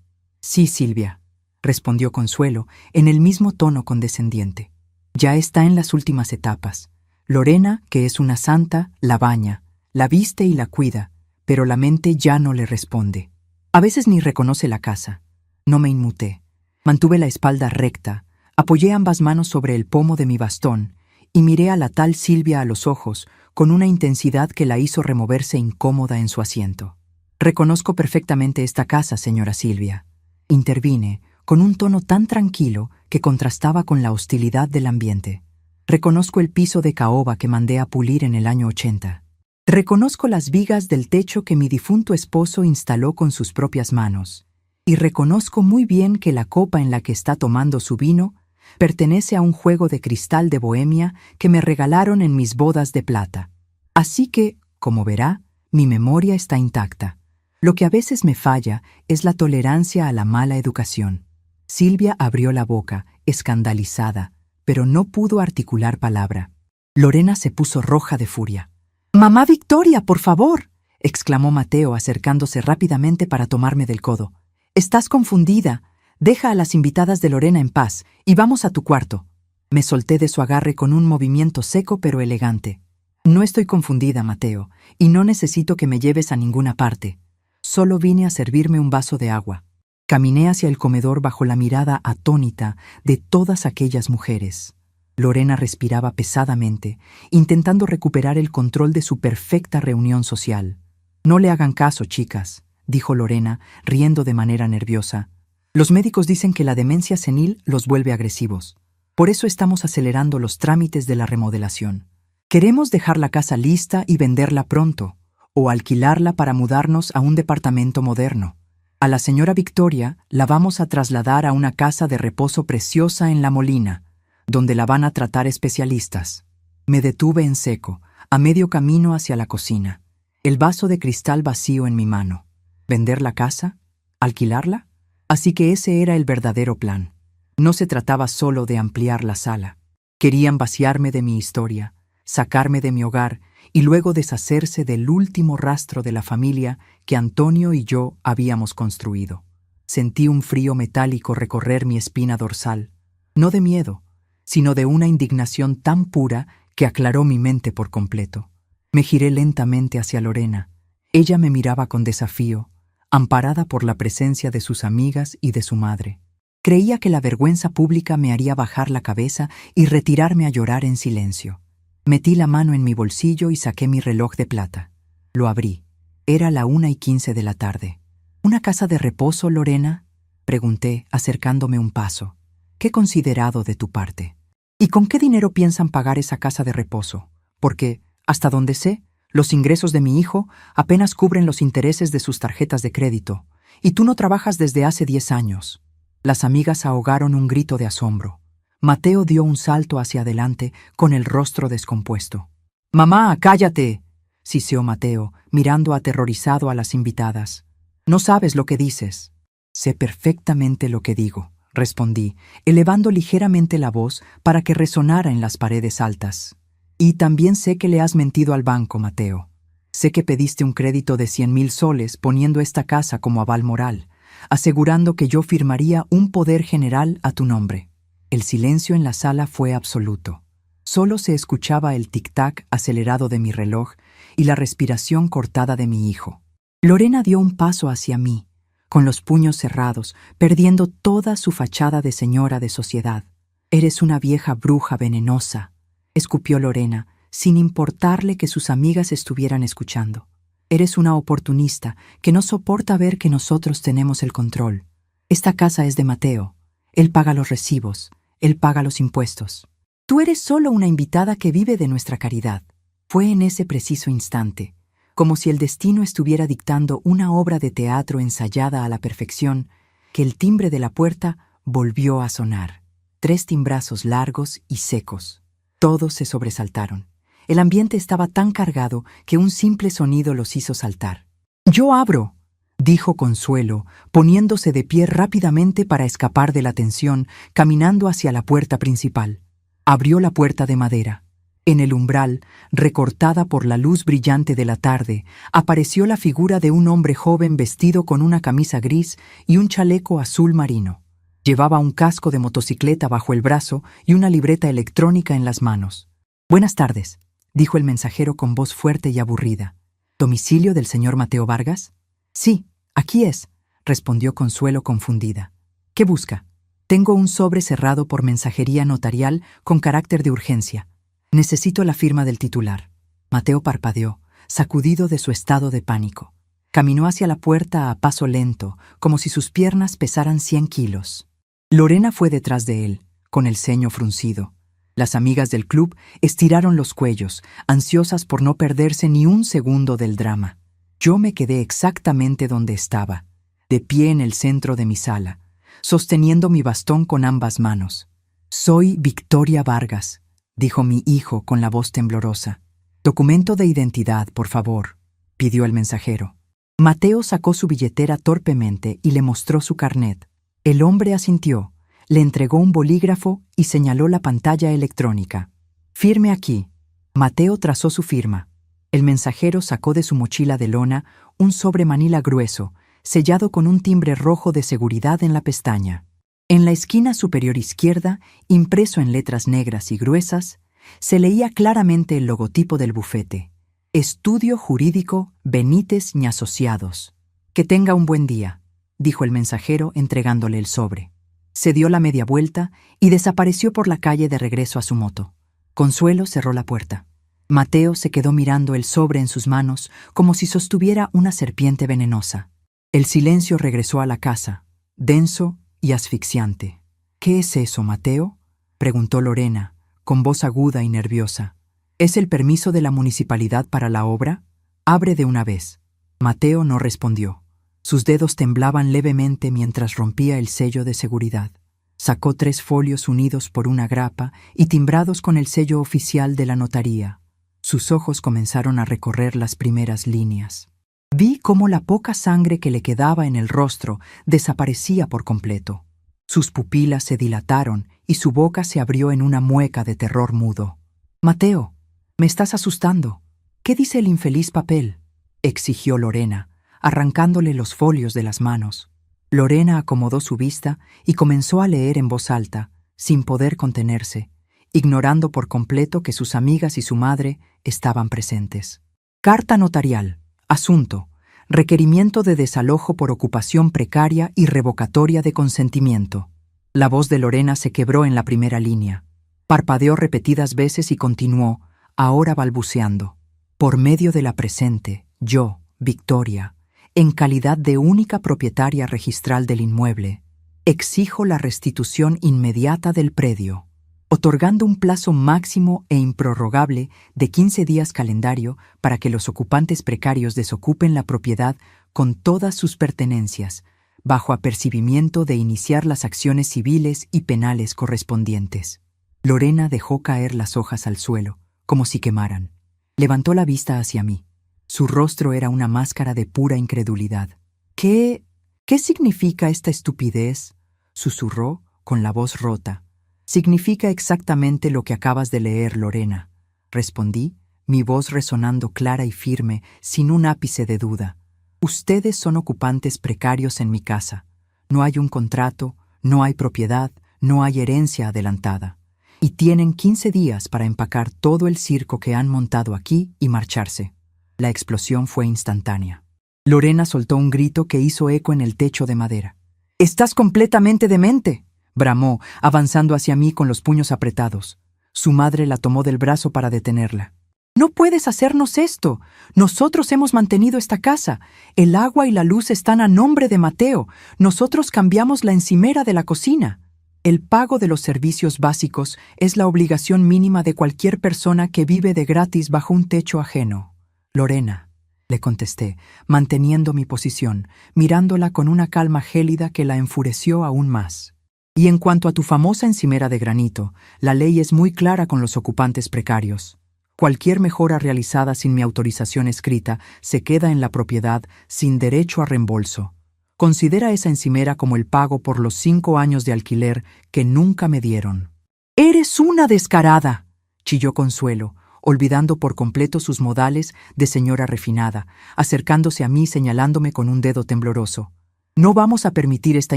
«Sí, Silvia», respondió Consuelo en el mismo tono condescendiente. «Ya está en las últimas etapas. Lorena, que es una santa, la baña, la viste y la cuida, pero la mente ya no le responde. A veces ni reconoce la casa». No me inmuté. Mantuve la espalda recta, apoyé ambas manos sobre el pomo de mi bastón y miré a la tal Silvia a los ojos con una intensidad que la hizo removerse incómoda en su asiento. «Reconozco perfectamente esta casa, señora Silvia», intervine con un tono tan tranquilo que contrastaba con la hostilidad del ambiente. «Reconozco el piso de caoba que mandé a pulir en el año 80. Reconozco las vigas del techo que mi difunto esposo instaló con sus propias manos. Y reconozco muy bien que la copa en la que está tomando su vino pertenece a un juego de cristal de Bohemia que me regalaron en mis bodas de plata. Así que, como verá, mi memoria está intacta. Lo que a veces me falla es la tolerancia a la mala educación. Silvia abrió la boca, escandalizada, pero no pudo articular palabra. Lorena se puso roja de furia. «¡Mamá Victoria, por favor!», exclamó Mateo acercándose rápidamente para tomarme del codo. «Estás confundida. Deja a las invitadas de Lorena en paz y vamos a tu cuarto». Me solté de su agarre con un movimiento seco pero elegante. «No estoy confundida, Mateo, y no necesito que me lleves a ninguna parte. Solo vine a servirme un vaso de agua». Caminé hacia el comedor bajo la mirada atónita de todas aquellas mujeres. Lorena respiraba pesadamente, intentando recuperar el control de su perfecta reunión social. «No le hagan caso, chicas», dijo Lorena, riendo de manera nerviosa. «Los médicos dicen que la demencia senil los vuelve agresivos. Por eso estamos acelerando los trámites de la remodelación. Queremos dejar la casa lista y venderla pronto, o alquilarla para mudarnos a un departamento moderno. A la señora Victoria la vamos a trasladar a una casa de reposo preciosa en La Molina, donde la van a tratar especialistas». Me detuve en seco, a medio camino hacia la cocina, el vaso de cristal vacío en mi mano. ¿Vender la casa? ¿Alquilarla? Así que ese era el verdadero plan. No se trataba solo de ampliar la sala. Querían vaciarme de mi historia, sacarme de mi hogar y luego deshacerse del último rastro de la familia que Antonio y yo habíamos construido. Sentí un frío metálico recorrer mi espina dorsal, no de miedo, sino de una indignación tan pura que aclaró mi mente por completo. Me giré lentamente hacia Lorena. Ella me miraba con desafío, amparada por la presencia de sus amigas y de su madre. Creía que la vergüenza pública me haría bajar la cabeza y retirarme a llorar en silencio. Metí la mano en mi bolsillo y saqué mi reloj de plata. Lo abrí. Era la 1:15 de la tarde. «¿Una casa de reposo, Lorena?», pregunté, acercándome un paso. «Qué considerado de tu parte. ¿Y con qué dinero piensan pagar esa casa de reposo? Porque, hasta donde sé, los ingresos de mi hijo apenas cubren los intereses de sus tarjetas de crédito, y tú no trabajas desde hace 10 años». Las amigas ahogaron un grito de asombro. Mateo dio un salto hacia adelante con el rostro descompuesto. «¡Mamá, cállate!», siseó Mateo, mirando aterrorizado a las invitadas. «No sabes lo que dices». «Sé perfectamente lo que digo», respondí, elevando ligeramente la voz para que resonara en las paredes altas. «Y también sé que le has mentido al banco, Mateo. Sé que pediste un crédito de 100,000 soles poniendo esta casa como aval moral, asegurando que yo firmaría un poder general a tu nombre». El silencio en la sala fue absoluto. Solo se escuchaba el tic-tac acelerado de mi reloj y la respiración cortada de mi hijo. Lorena dio un paso hacia mí, con los puños cerrados, perdiendo toda su fachada de señora de sociedad. «Eres una vieja bruja venenosa», escupió Lorena, sin importarle que sus amigas estuvieran escuchando. «Eres una oportunista que no soporta ver que nosotros tenemos el control. Esta casa es de Mateo. Él paga los recibos. Él paga los impuestos. Tú eres solo una invitada que vive de nuestra caridad». Fue en ese preciso instante, como si el destino estuviera dictando una obra de teatro ensayada a la perfección, que el timbre de la puerta volvió a sonar. 3 timbrazos largos y secos. Todos se sobresaltaron. El ambiente estaba tan cargado que un simple sonido los hizo saltar. «Yo abro», dijo Consuelo, poniéndose de pie rápidamente para escapar de la tensión, caminando hacia la puerta principal. Abrió la puerta de madera. En el umbral, recortada por la luz brillante de la tarde, apareció la figura de un hombre joven vestido con una camisa gris y un chaleco azul marino. Llevaba un casco de motocicleta bajo el brazo y una libreta electrónica en las manos. «Buenas tardes», dijo el mensajero con voz fuerte y aburrida. «¿Domicilio del señor Mateo Vargas?» «Sí, aquí es», respondió Consuelo confundida. «¿Qué busca?» «Tengo un sobre cerrado por mensajería notarial con carácter de urgencia. Necesito la firma del titular». Mateo parpadeó, sacudido de su estado de pánico. Caminó hacia la puerta a paso lento, como si sus piernas pesaran 100 kilos. Lorena fue detrás de él, con el ceño fruncido. Las amigas del club estiraron los cuellos, ansiosas por no perderse ni un segundo del drama. Yo me quedé exactamente donde estaba, de pie en el centro de mi sala, sosteniendo mi bastón con ambas manos. «Soy Victoria Vargas», dijo mi hijo con la voz temblorosa. «Documento de identidad, por favor», pidió el mensajero. Mateo sacó su billetera torpemente y le mostró su carnet. El hombre asintió, le entregó un bolígrafo y señaló la pantalla electrónica. «Firme aquí». Mateo trazó su firma. El mensajero sacó de su mochila de lona un sobre manila grueso, sellado con un timbre rojo de seguridad en la pestaña. En la esquina superior izquierda, impreso en letras negras y gruesas, se leía claramente el logotipo del bufete: Estudio Jurídico Benítez y Asociados. «Que tenga un buen día», dijo el mensajero entregándole el sobre. Se dio la media vuelta y desapareció por la calle de regreso a su moto. Consuelo cerró la puerta. Mateo se quedó mirando el sobre en sus manos como si sostuviera una serpiente venenosa. El silencio regresó a la casa, denso y asfixiante. «¿Qué es eso, Mateo?», preguntó Lorena, con voz aguda y nerviosa. «¿Es el permiso de la municipalidad para la obra? Abre de una vez». Mateo no respondió. Sus dedos temblaban levemente mientras rompía el sello de seguridad. Sacó 3 folios unidos por una grapa y timbrados con el sello oficial de la notaría. Sus ojos comenzaron a recorrer las primeras líneas. Vi cómo la poca sangre que le quedaba en el rostro desaparecía por completo. Sus pupilas se dilataron y su boca se abrió en una mueca de terror mudo. «Mateo, me estás asustando. ¿Qué dice el infeliz papel?», exigió Lorena, arrancándole los folios de las manos. Lorena acomodó su vista y comenzó a leer en voz alta, sin poder contenerse, ignorando por completo que sus amigas y su madre estaban presentes. «Carta notarial. Asunto: requerimiento de desalojo por ocupación precaria y revocatoria de consentimiento». La voz de Lorena se quebró en la primera línea. Parpadeó repetidas veces y continuó, ahora balbuceando. «Por medio de la presente, yo, Victoria, en calidad de única propietaria registral del inmueble, exijo la restitución inmediata del predio, otorgando un plazo máximo e improrrogable de 15 días calendario para que los ocupantes precarios desocupen la propiedad con todas sus pertenencias, bajo apercibimiento de iniciar las acciones civiles y penales correspondientes». Lorena dejó caer las hojas al suelo, como si quemaran. Levantó la vista hacia mí. Su rostro era una máscara de pura incredulidad. «¿Qué significa esta estupidez?», susurró con la voz rota. «Significa exactamente lo que acabas de leer, Lorena», respondí, mi voz resonando clara y firme, sin un ápice de duda. «Ustedes son ocupantes precarios en mi casa. No hay un contrato, no hay propiedad, no hay herencia adelantada. Y tienen 15 días para empacar todo el circo que han montado aquí y marcharse». La explosión fue instantánea. Lorena soltó un grito que hizo eco en el techo de madera. «¡Estás completamente demente!», bramó, avanzando hacia mí con los puños apretados. Su madre la tomó del brazo para detenerla. «No puedes hacernos esto. Nosotros hemos mantenido esta casa. El agua y la luz están a nombre de Mateo. Nosotros cambiamos la encimera de la cocina. El pago de los servicios básicos es la obligación mínima de cualquier persona que vive de gratis bajo un techo ajeno». «Lorena», le contesté, manteniendo mi posición, mirándola con una calma gélida que la enfureció aún más. «Y en cuanto a tu famosa encimera de granito, la ley es muy clara con los ocupantes precarios. Cualquier mejora realizada sin mi autorización escrita se queda en la propiedad sin derecho a reembolso. Considera esa encimera como el pago por los 5 años de alquiler que nunca me dieron». «¡Eres una descarada!», chilló Consuelo, olvidando por completo sus modales de señora refinada, acercándose a mí señalándome con un dedo tembloroso. «No vamos a permitir esta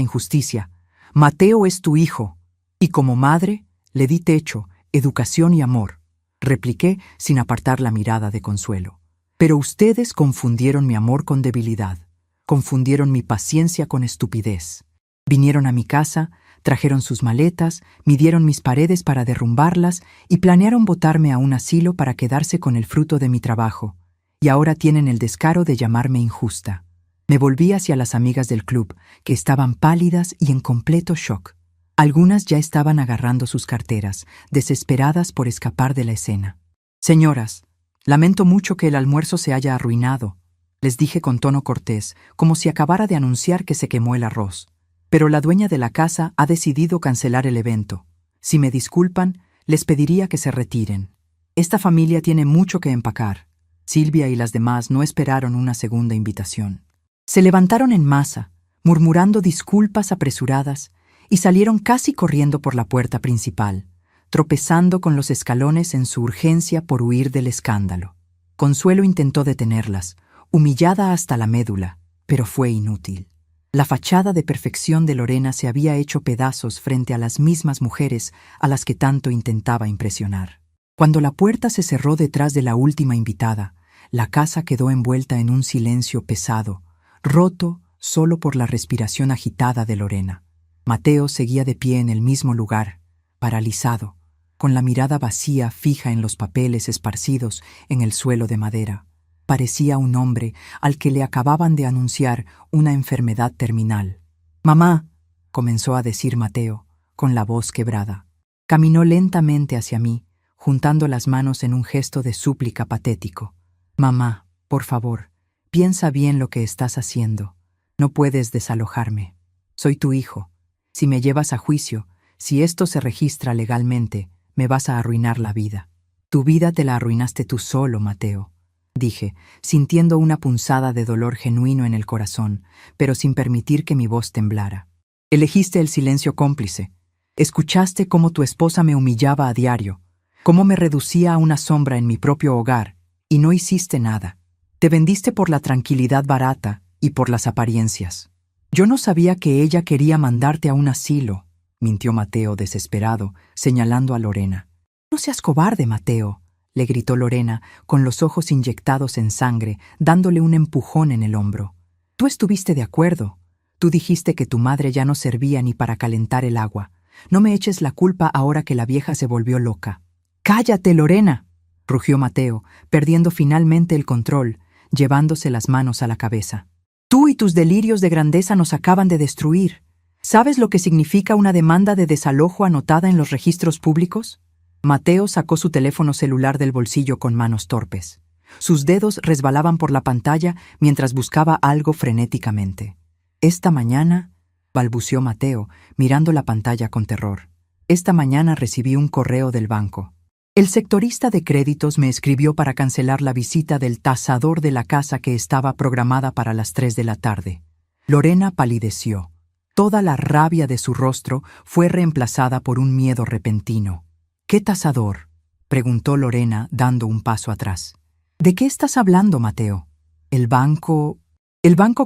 injusticia. Mateo es tu hijo, y como madre le di techo, educación y amor», repliqué sin apartar la mirada de Consuelo. «Pero ustedes confundieron mi amor con debilidad, confundieron mi paciencia con estupidez. Vinieron a mi casa, trajeron sus maletas, midieron mis paredes para derrumbarlas y planearon botarme a un asilo para quedarse con el fruto de mi trabajo. Y ahora tienen el descaro de llamarme injusta». Me volví hacia las amigas del club, que estaban pálidas y en completo shock. Algunas ya estaban agarrando sus carteras, desesperadas por escapar de la escena. «Señoras, lamento mucho que el almuerzo se haya arruinado», les dije con tono cortés, como si acabara de anunciar que se quemó el arroz. «Pero la dueña de la casa ha decidido cancelar el evento. Si me disculpan, les pediría que se retiren. Esta familia tiene mucho que empacar». Silvia y las demás no esperaron una segunda invitación. Se levantaron en masa, murmurando disculpas apresuradas, y salieron casi corriendo por la puerta principal, tropezando con los escalones en su urgencia por huir del escándalo. Consuelo intentó detenerlas, humillada hasta la médula, pero fue inútil. La fachada de perfección de Lorena se había hecho pedazos frente a las mismas mujeres a las que tanto intentaba impresionar. Cuando la puerta se cerró detrás de la última invitada, la casa quedó envuelta en un silencio pesado, roto solo por la respiración agitada de Lorena. Mateo seguía de pie en el mismo lugar, paralizado, con la mirada vacía fija en los papeles esparcidos en el suelo de madera. Parecía un hombre al que le acababan de anunciar una enfermedad terminal. «Mamá», comenzó a decir Mateo, con la voz quebrada. Caminó lentamente hacia mí, juntando las manos en un gesto de súplica patético. «Mamá, por favor, piensa bien lo que estás haciendo. No puedes desalojarme. Soy tu hijo. Si me llevas a juicio, si esto se registra legalmente, me vas a arruinar la vida». «Tu vida te la arruinaste tú solo, Mateo», dije, sintiendo una punzada de dolor genuino en el corazón, pero sin permitir que mi voz temblara. «Elegiste el silencio cómplice. Escuchaste cómo tu esposa me humillaba a diario, cómo me reducía a una sombra en mi propio hogar, y no hiciste nada. Te vendiste por la tranquilidad barata y por las apariencias. Yo no sabía que ella quería mandarte a un asilo», mintió Mateo desesperado, señalando a Lorena. «No seas cobarde, Mateo», le gritó Lorena, con los ojos inyectados en sangre, dándole un empujón en el hombro. «Tú estuviste de acuerdo. Tú dijiste que tu madre ya no servía ni para calentar el agua. No me eches la culpa ahora que la vieja se volvió loca». «¡Cállate, Lorena!», rugió Mateo, perdiendo finalmente el control, llevándose las manos a la cabeza. «Tú y tus delirios de grandeza nos acaban de destruir. ¿Sabes lo que significa una demanda de desalojo anotada en los registros públicos?». Mateo sacó su teléfono celular del bolsillo con manos torpes. Sus dedos resbalaban por la pantalla mientras buscaba algo frenéticamente. «Esta mañana», balbuceó Mateo, mirando la pantalla con terror. «Esta mañana recibí un correo del banco. El sectorista de créditos me escribió para cancelar la visita del tasador de la casa que estaba programada para las 3 de la tarde». Lorena palideció. Toda la rabia de su rostro fue reemplazada por un miedo repentino. «¿Qué tasador?», preguntó Lorena, dando un paso atrás. «¿De qué estás hablando, Mateo?». «El banco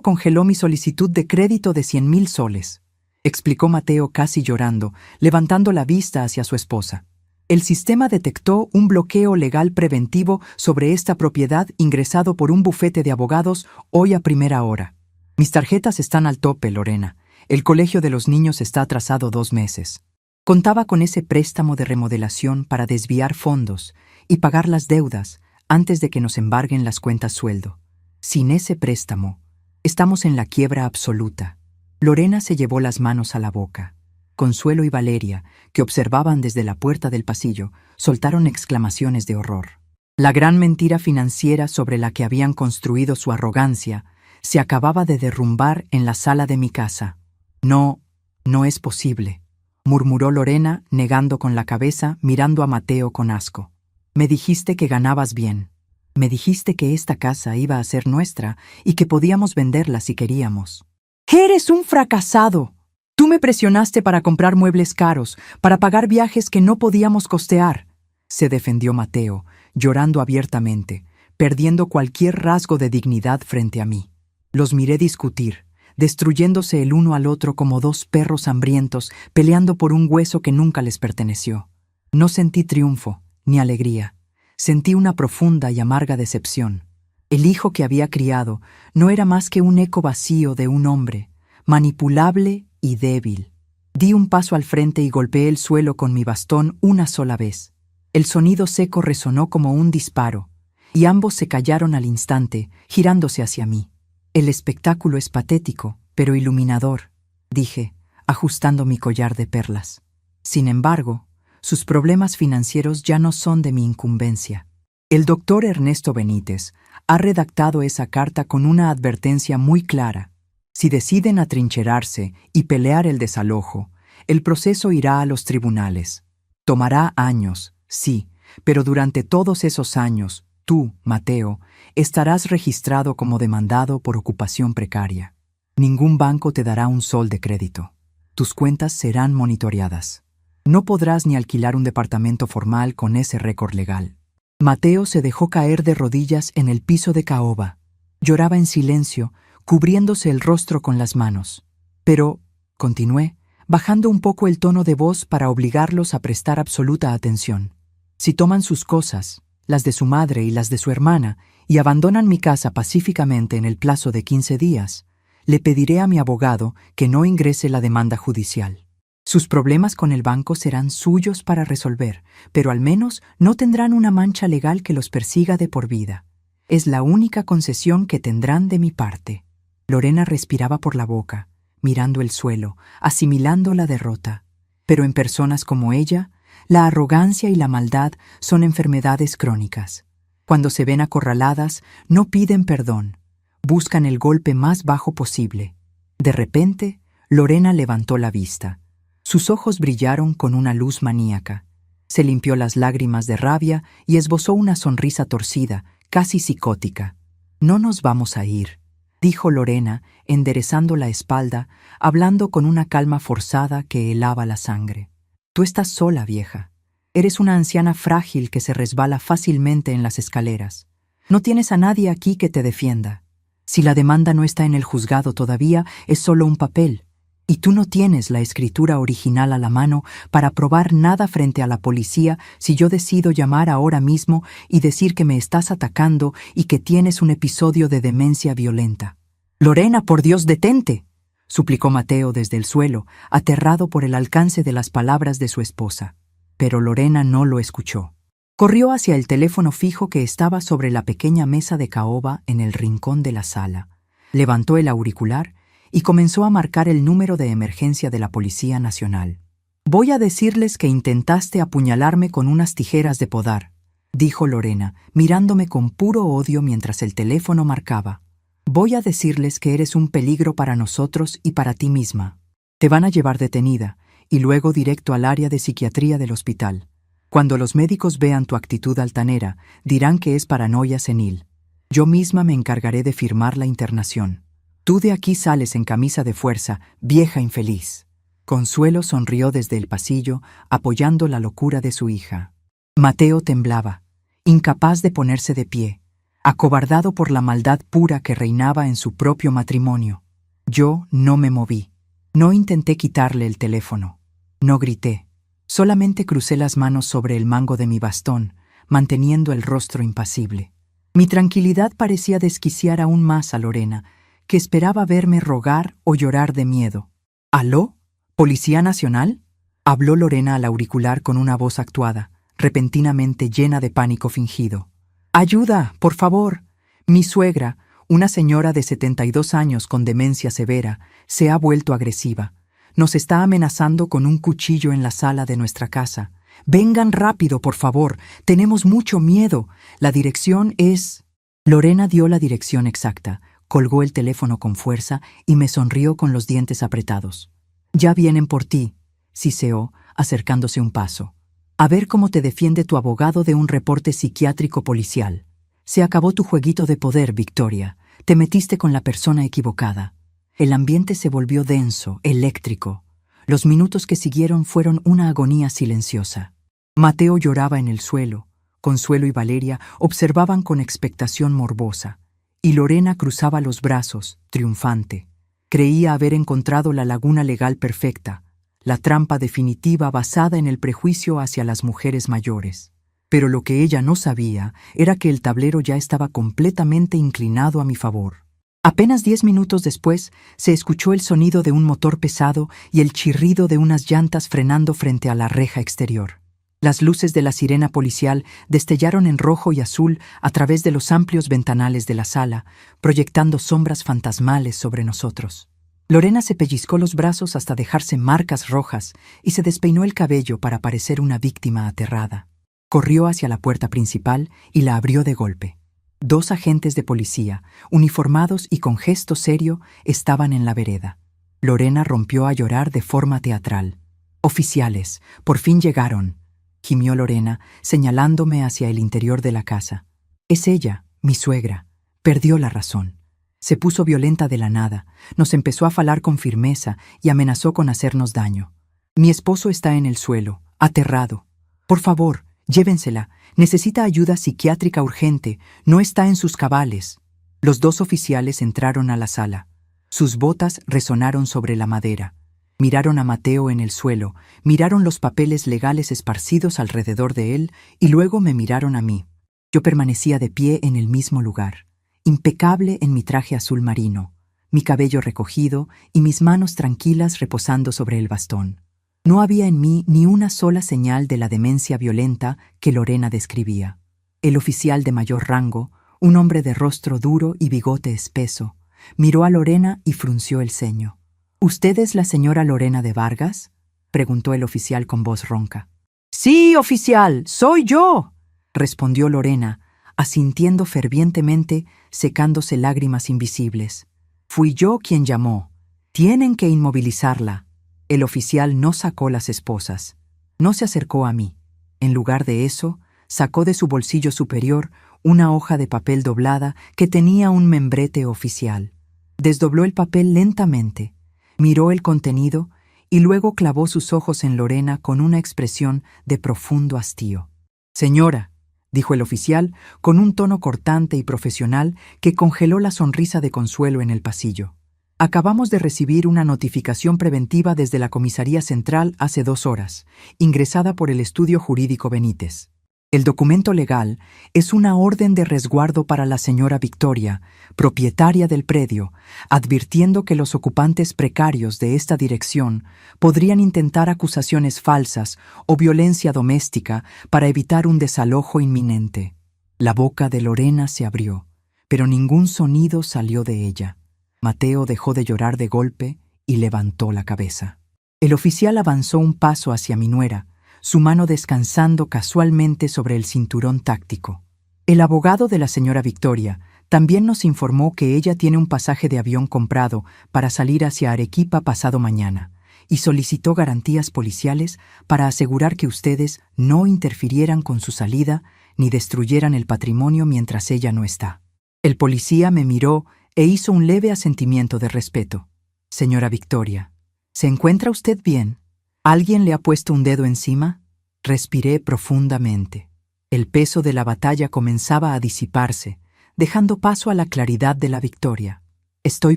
congeló mi solicitud de crédito de 100,000 soles», explicó Mateo casi llorando, levantando la vista hacia su esposa. «El sistema detectó un bloqueo legal preventivo sobre esta propiedad ingresado por un bufete de abogados hoy a primera hora. Mis tarjetas están al tope, Lorena. El colegio de los niños está atrasado 2 meses. Contaba con ese préstamo de remodelación para desviar fondos y pagar las deudas antes de que nos embarguen las cuentas sueldo. Sin ese préstamo, estamos en la quiebra absoluta». Lorena se llevó las manos a la boca. Consuelo y Valeria, que observaban desde la puerta del pasillo, soltaron exclamaciones de horror. La gran mentira financiera sobre la que habían construido su arrogancia se acababa de derrumbar en la sala de mi casa. «No, no es posible», murmuró Lorena, negando con la cabeza, mirando a Mateo con asco. «Me dijiste que ganabas bien. Me dijiste que esta casa iba a ser nuestra y que podíamos venderla si queríamos». «¡Eres un fracasado! Tú me presionaste para comprar muebles caros, para pagar viajes que no podíamos costear», se defendió Mateo, llorando abiertamente, perdiendo cualquier rasgo de dignidad frente a mí. Los miré discutir, destruyéndose el uno al otro como 2 perros hambrientos peleando por un hueso que nunca les perteneció. No sentí triunfo, ni alegría. Sentí una profunda y amarga decepción. El hijo que había criado no era más que un eco vacío de un hombre, manipulable y débil. Di un paso al frente y golpeé el suelo con mi bastón una sola vez. El sonido seco resonó como un disparo, y ambos se callaron al instante, girándose hacia mí. «El espectáculo es patético, pero iluminador», dije, ajustando mi collar de perlas. Sin embargo, sus problemas financieros ya no son de mi incumbencia. El doctor Ernesto Benítez ha redactado esa carta con una advertencia muy clara. Si deciden atrincherarse y pelear el desalojo, el proceso irá a los tribunales. Tomará años, sí, pero durante todos esos años, Tú, Mateo, estarás registrado como demandado por ocupación precaria. Ningún banco te dará un sol de crédito. Tus cuentas serán monitoreadas. No podrás ni alquilar un departamento formal con ese récord legal. Mateo se dejó caer de rodillas en el piso de caoba. Lloraba en silencio, cubriéndose el rostro con las manos. Pero, continué, bajando un poco el tono de voz para obligarlos a prestar absoluta atención. Si toman sus cosas, las de su madre y las de su hermana, y abandonan mi casa pacíficamente en el plazo de 15 días, le pediré a mi abogado que no ingrese la demanda judicial. Sus problemas con el banco serán suyos para resolver, pero al menos no tendrán una mancha legal que los persiga de por vida. Es la única concesión que tendrán de mi parte. Lorena respiraba por la boca, mirando el suelo, asimilando la derrota. Pero en personas como ella, la arrogancia y la maldad son enfermedades crónicas. Cuando se ven acorraladas, no piden perdón. Buscan el golpe más bajo posible. De repente, Lorena levantó la vista. Sus ojos brillaron con una luz maníaca. Se limpió las lágrimas de rabia y esbozó una sonrisa torcida, casi psicótica. «No nos vamos a ir», dijo Lorena, enderezando la espalda, hablando con una calma forzada que helaba la sangre. «Tú estás sola, vieja. Eres una anciana frágil que se resbala fácilmente en las escaleras. No tienes a nadie aquí que te defienda. Si la demanda no está en el juzgado todavía, es solo un papel. Y tú no tienes la escritura original a la mano para probar nada frente a la policía si yo decido llamar ahora mismo y decir que me estás atacando y que tienes un episodio de demencia violenta». «Lorena, por Dios, detente», suplicó Mateo desde el suelo, aterrado por el alcance de las palabras de su esposa. Pero Lorena no lo escuchó. Corrió hacia el teléfono fijo que estaba sobre la pequeña mesa de caoba en el rincón de la sala. Levantó el auricular y comenzó a marcar el número de emergencia de la Policía Nacional. «Voy a decirles que intentaste apuñalarme con unas tijeras de podar», dijo Lorena, mirándome con puro odio mientras el teléfono marcaba. «Voy a decirles que eres un peligro para nosotros y para ti misma. Te van a llevar detenida y luego directo al área de psiquiatría del hospital. Cuando los médicos vean tu actitud altanera, dirán que es paranoia senil. Yo misma me encargaré de firmar la internación. Tú de aquí sales en camisa de fuerza, vieja infeliz». Consuelo sonrió desde el pasillo, apoyando la locura de su hija. Mateo temblaba, incapaz de ponerse de pie, acobardado por la maldad pura que reinaba en su propio matrimonio. Yo no me moví. No intenté quitarle el teléfono. No grité. Solamente crucé las manos sobre el mango de mi bastón, manteniendo el rostro impasible. Mi tranquilidad parecía desquiciar aún más a Lorena, que esperaba verme rogar o llorar de miedo. «¿Aló? ¿Policía Nacional?», habló Lorena al auricular con una voz actuada, repentinamente llena de pánico fingido. «Ayuda, por favor. Mi suegra, una señora de 72 años con demencia severa, se ha vuelto agresiva. Nos está amenazando con un cuchillo en la sala de nuestra casa. Vengan rápido, por favor. Tenemos mucho miedo. La dirección es...». Lorena dio la dirección exacta, colgó el teléfono con fuerza y me sonrió con los dientes apretados. «Ya vienen por ti», siseó, acercándose un paso. «A ver cómo te defiende tu abogado de un reporte psiquiátrico policial. Se acabó tu jueguito de poder, Victoria. Te metiste con la persona equivocada». El ambiente se volvió denso, eléctrico. Los minutos que siguieron fueron una agonía silenciosa. Mateo lloraba en el suelo. Consuelo y Valeria observaban con expectación morbosa. Y Lorena cruzaba los brazos, triunfante. Creía haber encontrado la laguna legal perfecta, la trampa definitiva basada en el prejuicio hacia las mujeres mayores. Pero lo que ella no sabía era que el tablero ya estaba completamente inclinado a mi favor. Apenas 10 minutos después, se escuchó el sonido de un motor pesado y el chirrido de unas llantas frenando frente a la reja exterior. Las luces de la sirena policial destellaron en rojo y azul a través de los amplios ventanales de la sala, proyectando sombras fantasmales sobre nosotros. Lorena se pellizcó los brazos hasta dejarse marcas rojas y se despeinó el cabello para parecer una víctima aterrada. Corrió hacia la puerta principal y la abrió de golpe. 2 agentes de policía, uniformados y con gesto serio, estaban en la vereda. Lorena rompió a llorar de forma teatral. «Oficiales, por fin llegaron», gimió Lorena, señalándome hacia el interior de la casa. Es ella, mi suegra. Perdió la razón. Se puso violenta de la nada, nos empezó a falar con firmeza y amenazó con hacernos daño. Mi esposo está en el suelo, aterrado. Por favor, llévensela. Necesita ayuda psiquiátrica urgente. No está en sus cabales. Los dos oficiales entraron a la sala. Sus botas resonaron sobre la madera. Miraron a Mateo en el suelo, miraron los papeles legales esparcidos alrededor de él y luego me miraron a mí. Yo permanecía de pie en el mismo lugar, impecable en mi traje azul marino, mi cabello recogido y mis manos tranquilas reposando sobre el bastón. No había en mí ni una sola señal de la demencia violenta que Lorena describía. El oficial de mayor rango, un hombre de rostro duro y bigote espeso, miró a Lorena y frunció el ceño. ¿Usted es la señora Lorena de Vargas?, preguntó el oficial con voz ronca. Sí, oficial, soy yo, respondió Lorena, asintiendo fervientemente, secándose lágrimas invisibles. Fui yo quien llamó. Tienen que inmovilizarla. El oficial no sacó las esposas. No se acercó a mí. En lugar de eso, sacó de su bolsillo superior una hoja de papel doblada que tenía un membrete oficial. Desdobló el papel lentamente, miró el contenido y luego clavó sus ojos en Lorena con una expresión de profundo hastío. Señora, dijo el oficial con un tono cortante y profesional que congeló la sonrisa de consuelo en el pasillo. Acabamos de recibir una notificación preventiva desde la Comisaría Central hace 2 horas, ingresada por el Estudio Jurídico Benítez. El documento legal es una orden de resguardo para la señora Victoria, propietaria del predio, advirtiendo que los ocupantes precarios de esta dirección podrían intentar acusaciones falsas o violencia doméstica para evitar un desalojo inminente. La boca de Lorena se abrió, pero ningún sonido salió de ella. Mateo dejó de llorar de golpe y levantó la cabeza. El oficial avanzó un paso hacia mi nuera, su mano descansando casualmente sobre el cinturón táctico. El abogado de la señora Victoria también nos informó que ella tiene un pasaje de avión comprado para salir hacia Arequipa pasado mañana y solicitó garantías policiales para asegurar que ustedes no interfirieran con su salida ni destruyeran el patrimonio mientras ella no está. El policía me miró e hizo un leve asentimiento de respeto. Señora Victoria, ¿se encuentra usted bien? ¿Alguien le ha puesto un dedo encima? Respiré profundamente. El peso de la batalla comenzaba a disiparse, dejando paso a la claridad de la victoria. Estoy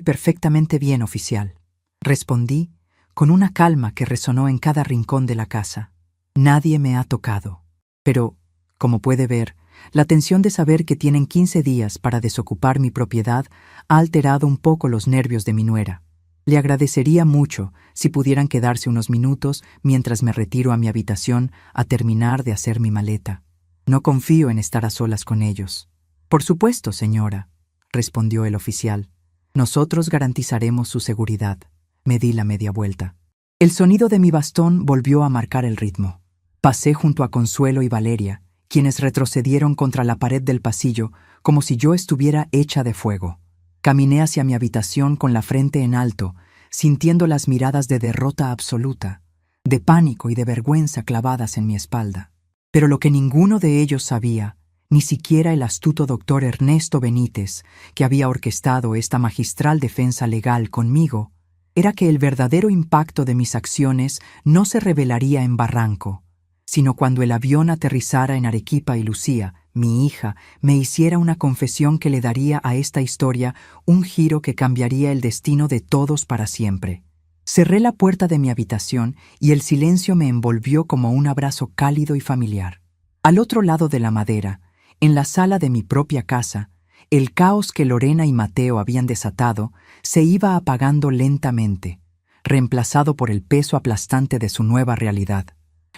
perfectamente bien, oficial, respondí, con una calma que resonó en cada rincón de la casa. Nadie me ha tocado. Pero, como puede ver, la tensión de saber que tienen 15 días para desocupar mi propiedad ha alterado un poco los nervios de mi nuera. Le agradecería mucho si pudieran quedarse unos minutos mientras me retiro a mi habitación a terminar de hacer mi maleta. No confío en estar a solas con ellos. Por supuesto, señora, respondió el oficial. Nosotros garantizaremos su seguridad. Me di la media vuelta. El sonido de mi bastón volvió a marcar el ritmo. Pasé junto a Consuelo y Valeria, quienes retrocedieron contra la pared del pasillo como si yo estuviera hecha de fuego. Caminé hacia mi habitación con la frente en alto, sintiendo las miradas de derrota absoluta, de pánico y de vergüenza clavadas en mi espalda. Pero lo que ninguno de ellos sabía, ni siquiera el astuto doctor Ernesto Benítez, que había orquestado esta magistral defensa legal conmigo, era que el verdadero impacto de mis acciones no se revelaría en Barranco, sino cuando el avión aterrizara en Arequipa y Lucía, mi hija, me hiciera una confesión que le daría a esta historia un giro que cambiaría el destino de todos para siempre. Cerré la puerta de mi habitación y el silencio me envolvió como un abrazo cálido y familiar. Al otro lado de la madera, en la sala de mi propia casa, el caos que Lorena y Mateo habían desatado se iba apagando lentamente, reemplazado por el peso aplastante de su nueva realidad.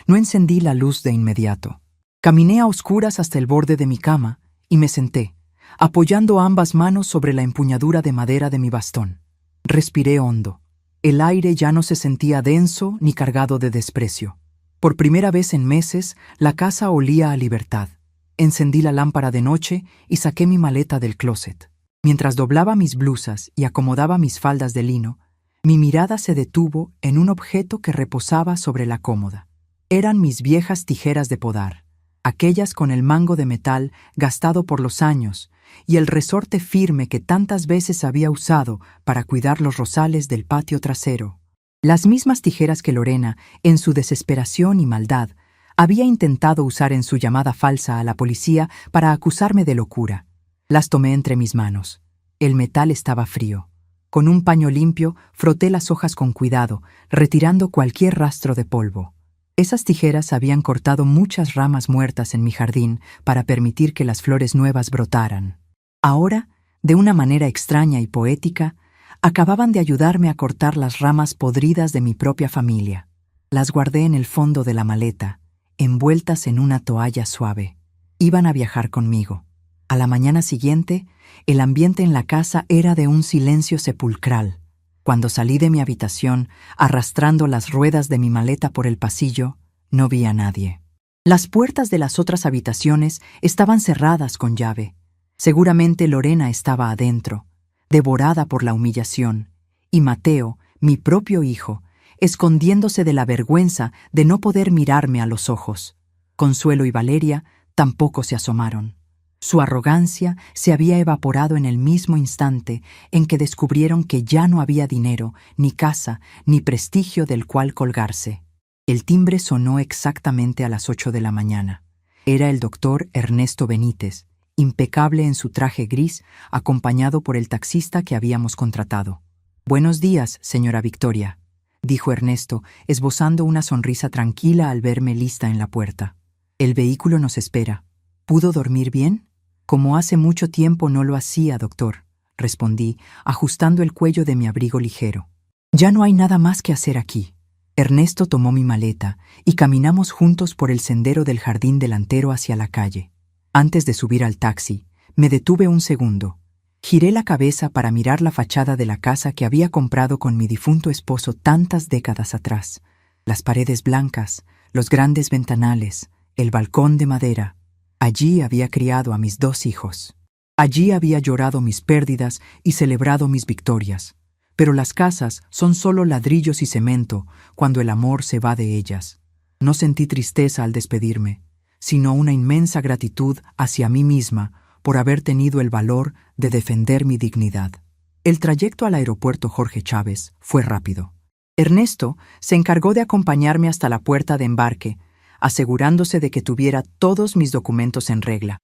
No encendí la luz de inmediato. Caminé a oscuras hasta el borde de mi cama y me senté, apoyando ambas manos sobre la empuñadura de madera de mi bastón. Respiré hondo. El aire ya no se sentía denso ni cargado de desprecio. Por primera vez en meses, la casa olía a libertad. Encendí la lámpara de noche y saqué mi maleta del closet. Mientras doblaba mis blusas y acomodaba mis faldas de lino, mi mirada se detuvo en un objeto que reposaba sobre la cómoda. Eran mis viejas tijeras de podar. aquellas con el mango de metal gastado por los años y el resorte firme que tantas veces había usado para cuidar los rosales del patio trasero. Las mismas tijeras que Lorena, en su desesperación y maldad, había intentado usar en su llamada falsa a la policía para acusarme de locura. Las tomé entre mis manos. El metal estaba frío. Con un paño limpio, froté las hojas con cuidado, retirando cualquier rastro de polvo. Esas tijeras habían cortado muchas ramas muertas en mi jardín para permitir que las flores nuevas brotaran. Ahora, de una manera extraña y poética, acababan de ayudarme a cortar las ramas podridas de mi propia familia. Las guardé en el fondo de la maleta, envueltas en una toalla suave. Iban a viajar conmigo. A la mañana siguiente, el ambiente en la casa era de un silencio sepulcral. Cuando salí de mi habitación, arrastrando las ruedas de mi maleta por el pasillo, no vi a nadie. Las puertas de las otras habitaciones estaban cerradas con llave. Seguramente Lorena estaba adentro, devorada por la humillación, y Mateo, mi propio hijo, escondiéndose de la vergüenza de no poder mirarme a los ojos. Consuelo y Valeria tampoco se asomaron. Su arrogancia se había evaporado en el mismo instante en que descubrieron que ya no había dinero, ni casa, ni prestigio del cual colgarse. El timbre sonó exactamente a las 8 de la mañana. Era el doctor Ernesto Benítez, impecable en su traje gris, acompañado por el taxista que habíamos contratado. «Buenos días, señora Victoria», dijo Ernesto, esbozando una sonrisa tranquila al verme lista en la puerta. «El vehículo nos espera. ¿Pudo dormir bien?» «Como hace mucho tiempo no lo hacía, doctor», respondí, ajustando el cuello de mi abrigo ligero. «Ya no hay nada más que hacer aquí». Ernesto tomó mi maleta y caminamos juntos por el sendero del jardín delantero hacia la calle. Antes de subir al taxi, me detuve un segundo. Giré la cabeza para mirar la fachada de la casa que había comprado con mi difunto esposo tantas décadas atrás. Las paredes blancas, los grandes ventanales, el balcón de madera. Allí había criado a mis 2 hijos. Allí había llorado mis pérdidas y celebrado mis victorias. Pero las casas son solo ladrillos y cemento cuando el amor se va de ellas. No sentí tristeza al despedirme, sino una inmensa gratitud hacia mí misma por haber tenido el valor de defender mi dignidad. El trayecto al aeropuerto Jorge Chávez fue rápido. Ernesto se encargó de acompañarme hasta la puerta de embarque, asegurándose de que tuviera todos mis documentos en regla.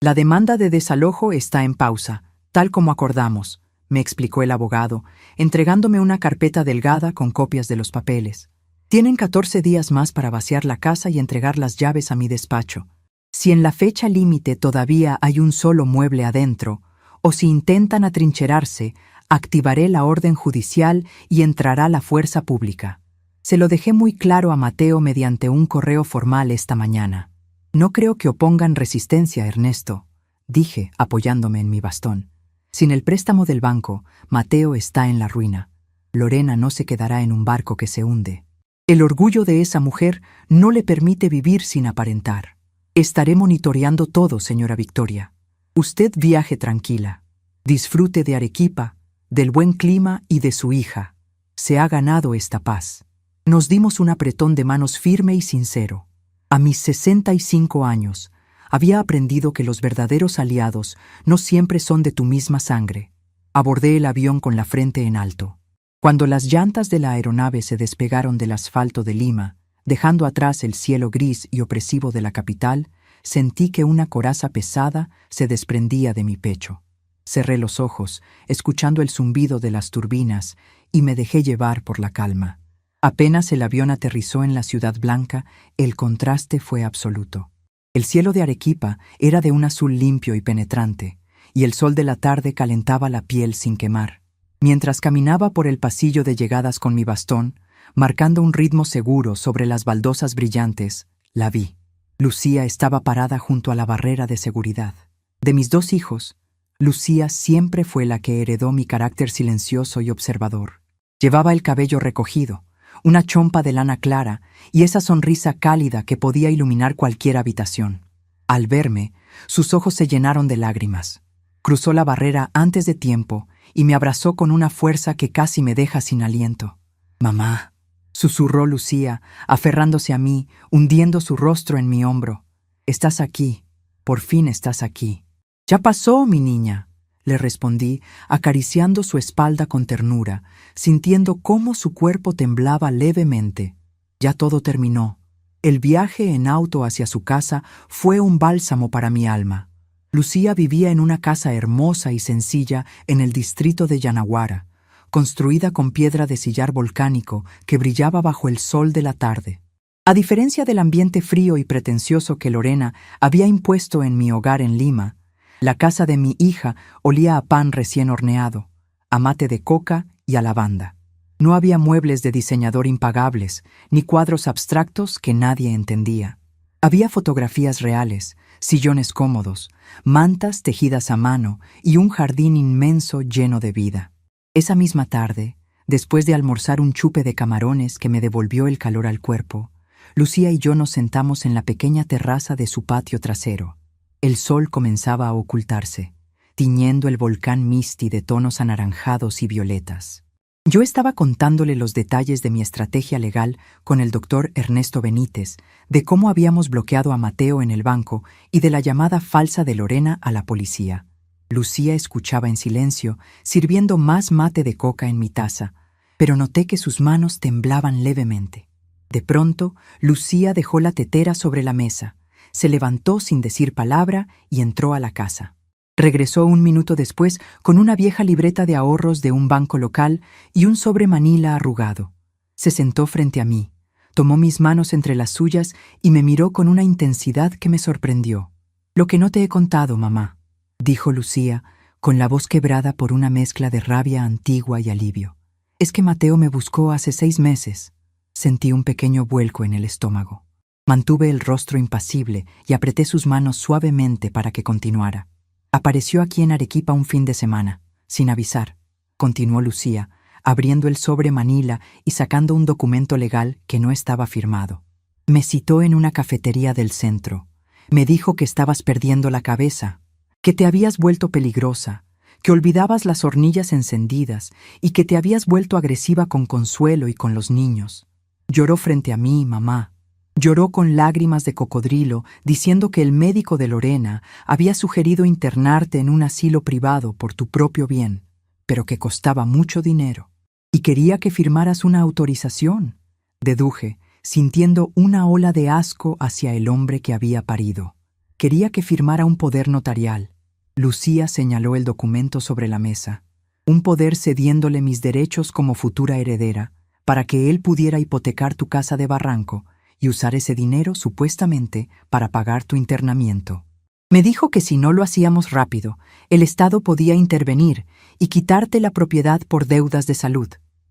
«La demanda de desalojo está en pausa, tal como acordamos», me explicó el abogado, entregándome una carpeta delgada con copias de los papeles. «Tienen 14 días más para vaciar la casa y entregar las llaves a mi despacho. Si en la fecha límite todavía hay un solo mueble adentro, o si intentan atrincherarse, activaré la orden judicial y entrará la fuerza pública». Se lo dejé muy claro a Mateo mediante un correo formal esta mañana. «No creo que opongan resistencia, Ernesto», dije, apoyándome en mi bastón. «Sin el préstamo del banco, Mateo está en la ruina. Lorena no se quedará en un barco que se hunde. El orgullo de esa mujer no le permite vivir sin aparentar. Estaré monitoreando todo, señora Victoria. Usted viaje tranquila. Disfrute de Arequipa, del buen clima y de su hija. Se ha ganado esta paz». Nos dimos un apretón de manos firme y sincero. A mis 65 años, había aprendido que los verdaderos aliados no siempre son de tu misma sangre. Abordé el avión con la frente en alto. Cuando las llantas de la aeronave se despegaron del asfalto de Lima, dejando atrás el cielo gris y opresivo de la capital, sentí que una coraza pesada se desprendía de mi pecho. Cerré los ojos, escuchando el zumbido de las turbinas, y me dejé llevar por la calma. Apenas el avión aterrizó en la Ciudad Blanca, el contraste fue absoluto. El cielo de Arequipa era de un azul limpio y penetrante, y el sol de la tarde calentaba la piel sin quemar. Mientras caminaba por el pasillo de llegadas con mi bastón, marcando un ritmo seguro sobre las baldosas brillantes, la vi. Lucía estaba parada junto a la barrera de seguridad. De mis 2 hijos, Lucía siempre fue la que heredó mi carácter silencioso y observador. Llevaba el cabello recogido, una chompa de lana clara y esa sonrisa cálida que podía iluminar cualquier habitación. Al verme, sus ojos se llenaron de lágrimas. Cruzó la barrera antes de tiempo y me abrazó con una fuerza que casi me deja sin aliento. «Mamá», susurró Lucía, aferrándose a mí, hundiendo su rostro en mi hombro. Estás aquí, por fin estás aquí. Ya pasó, mi niña, le respondí, acariciando su espalda con ternura, sintiendo cómo su cuerpo temblaba levemente. Ya todo terminó. El viaje en auto hacia su casa fue un bálsamo para mi alma. Lucía vivía en una casa hermosa y sencilla en el distrito de Yanaguara, construida con piedra de sillar volcánico que brillaba bajo el sol de la tarde. A diferencia del ambiente frío y pretencioso que Lorena había impuesto en mi hogar en Lima, la casa de mi hija olía a pan recién horneado, a mate de coca y a lavanda. No había muebles de diseñador impagables, ni cuadros abstractos que nadie entendía. Había fotografías reales, sillones cómodos, mantas tejidas a mano y un jardín inmenso lleno de vida. Esa misma tarde, después de almorzar un chupe de camarones que me devolvió el calor al cuerpo, Lucía y yo nos sentamos en la pequeña terraza de su patio trasero. El sol comenzaba a ocultarse, tiñendo el volcán Misti de tonos anaranjados y violetas. Yo estaba contándole los detalles de mi estrategia legal con el doctor Ernesto Benítez, de cómo habíamos bloqueado a Mateo en el banco y de la llamada falsa de Lorena a la policía. Lucía escuchaba en silencio, sirviendo más mate de coca en mi taza, pero noté que sus manos temblaban levemente. De pronto, Lucía dejó la tetera sobre la mesa, se levantó sin decir palabra y entró a la casa. Regresó un minuto después con una vieja libreta de ahorros de un banco local y un sobre manila arrugado. Se sentó frente a mí, tomó mis manos entre las suyas y me miró con una intensidad que me sorprendió. «Lo que no te he contado, mamá», dijo Lucía, con la voz quebrada por una mezcla de rabia antigua y alivio. «Es que Mateo me buscó hace 6 meses». Sentí un pequeño vuelco en el estómago. Mantuve el rostro impasible y apreté sus manos suavemente para que continuara. «Apareció aquí en Arequipa un fin de semana, sin avisar», continuó Lucía, abriendo el sobre manila y sacando un documento legal que no estaba firmado. «Me citó en una cafetería del centro. Me dijo que estabas perdiendo la cabeza, que te habías vuelto peligrosa, que olvidabas las hornillas encendidas y que te habías vuelto agresiva con Consuelo y con los niños. Lloró frente a mí, mamá. Lloró con lágrimas de cocodrilo, diciendo que el médico de Lorena había sugerido internarte en un asilo privado por tu propio bien, pero que costaba mucho dinero. Y quería que firmaras una autorización», deduje, sintiendo una ola de asco hacia el hombre que había parido. «Quería que firmara un poder notarial». Lucía señaló el documento sobre la mesa. «Un poder cediéndole mis derechos como futura heredera, para que él pudiera hipotecar tu casa de Barranco y usar ese dinero supuestamente para pagar tu internamiento. Me dijo que si no lo hacíamos rápido, el Estado podía intervenir y quitarte la propiedad por deudas de salud».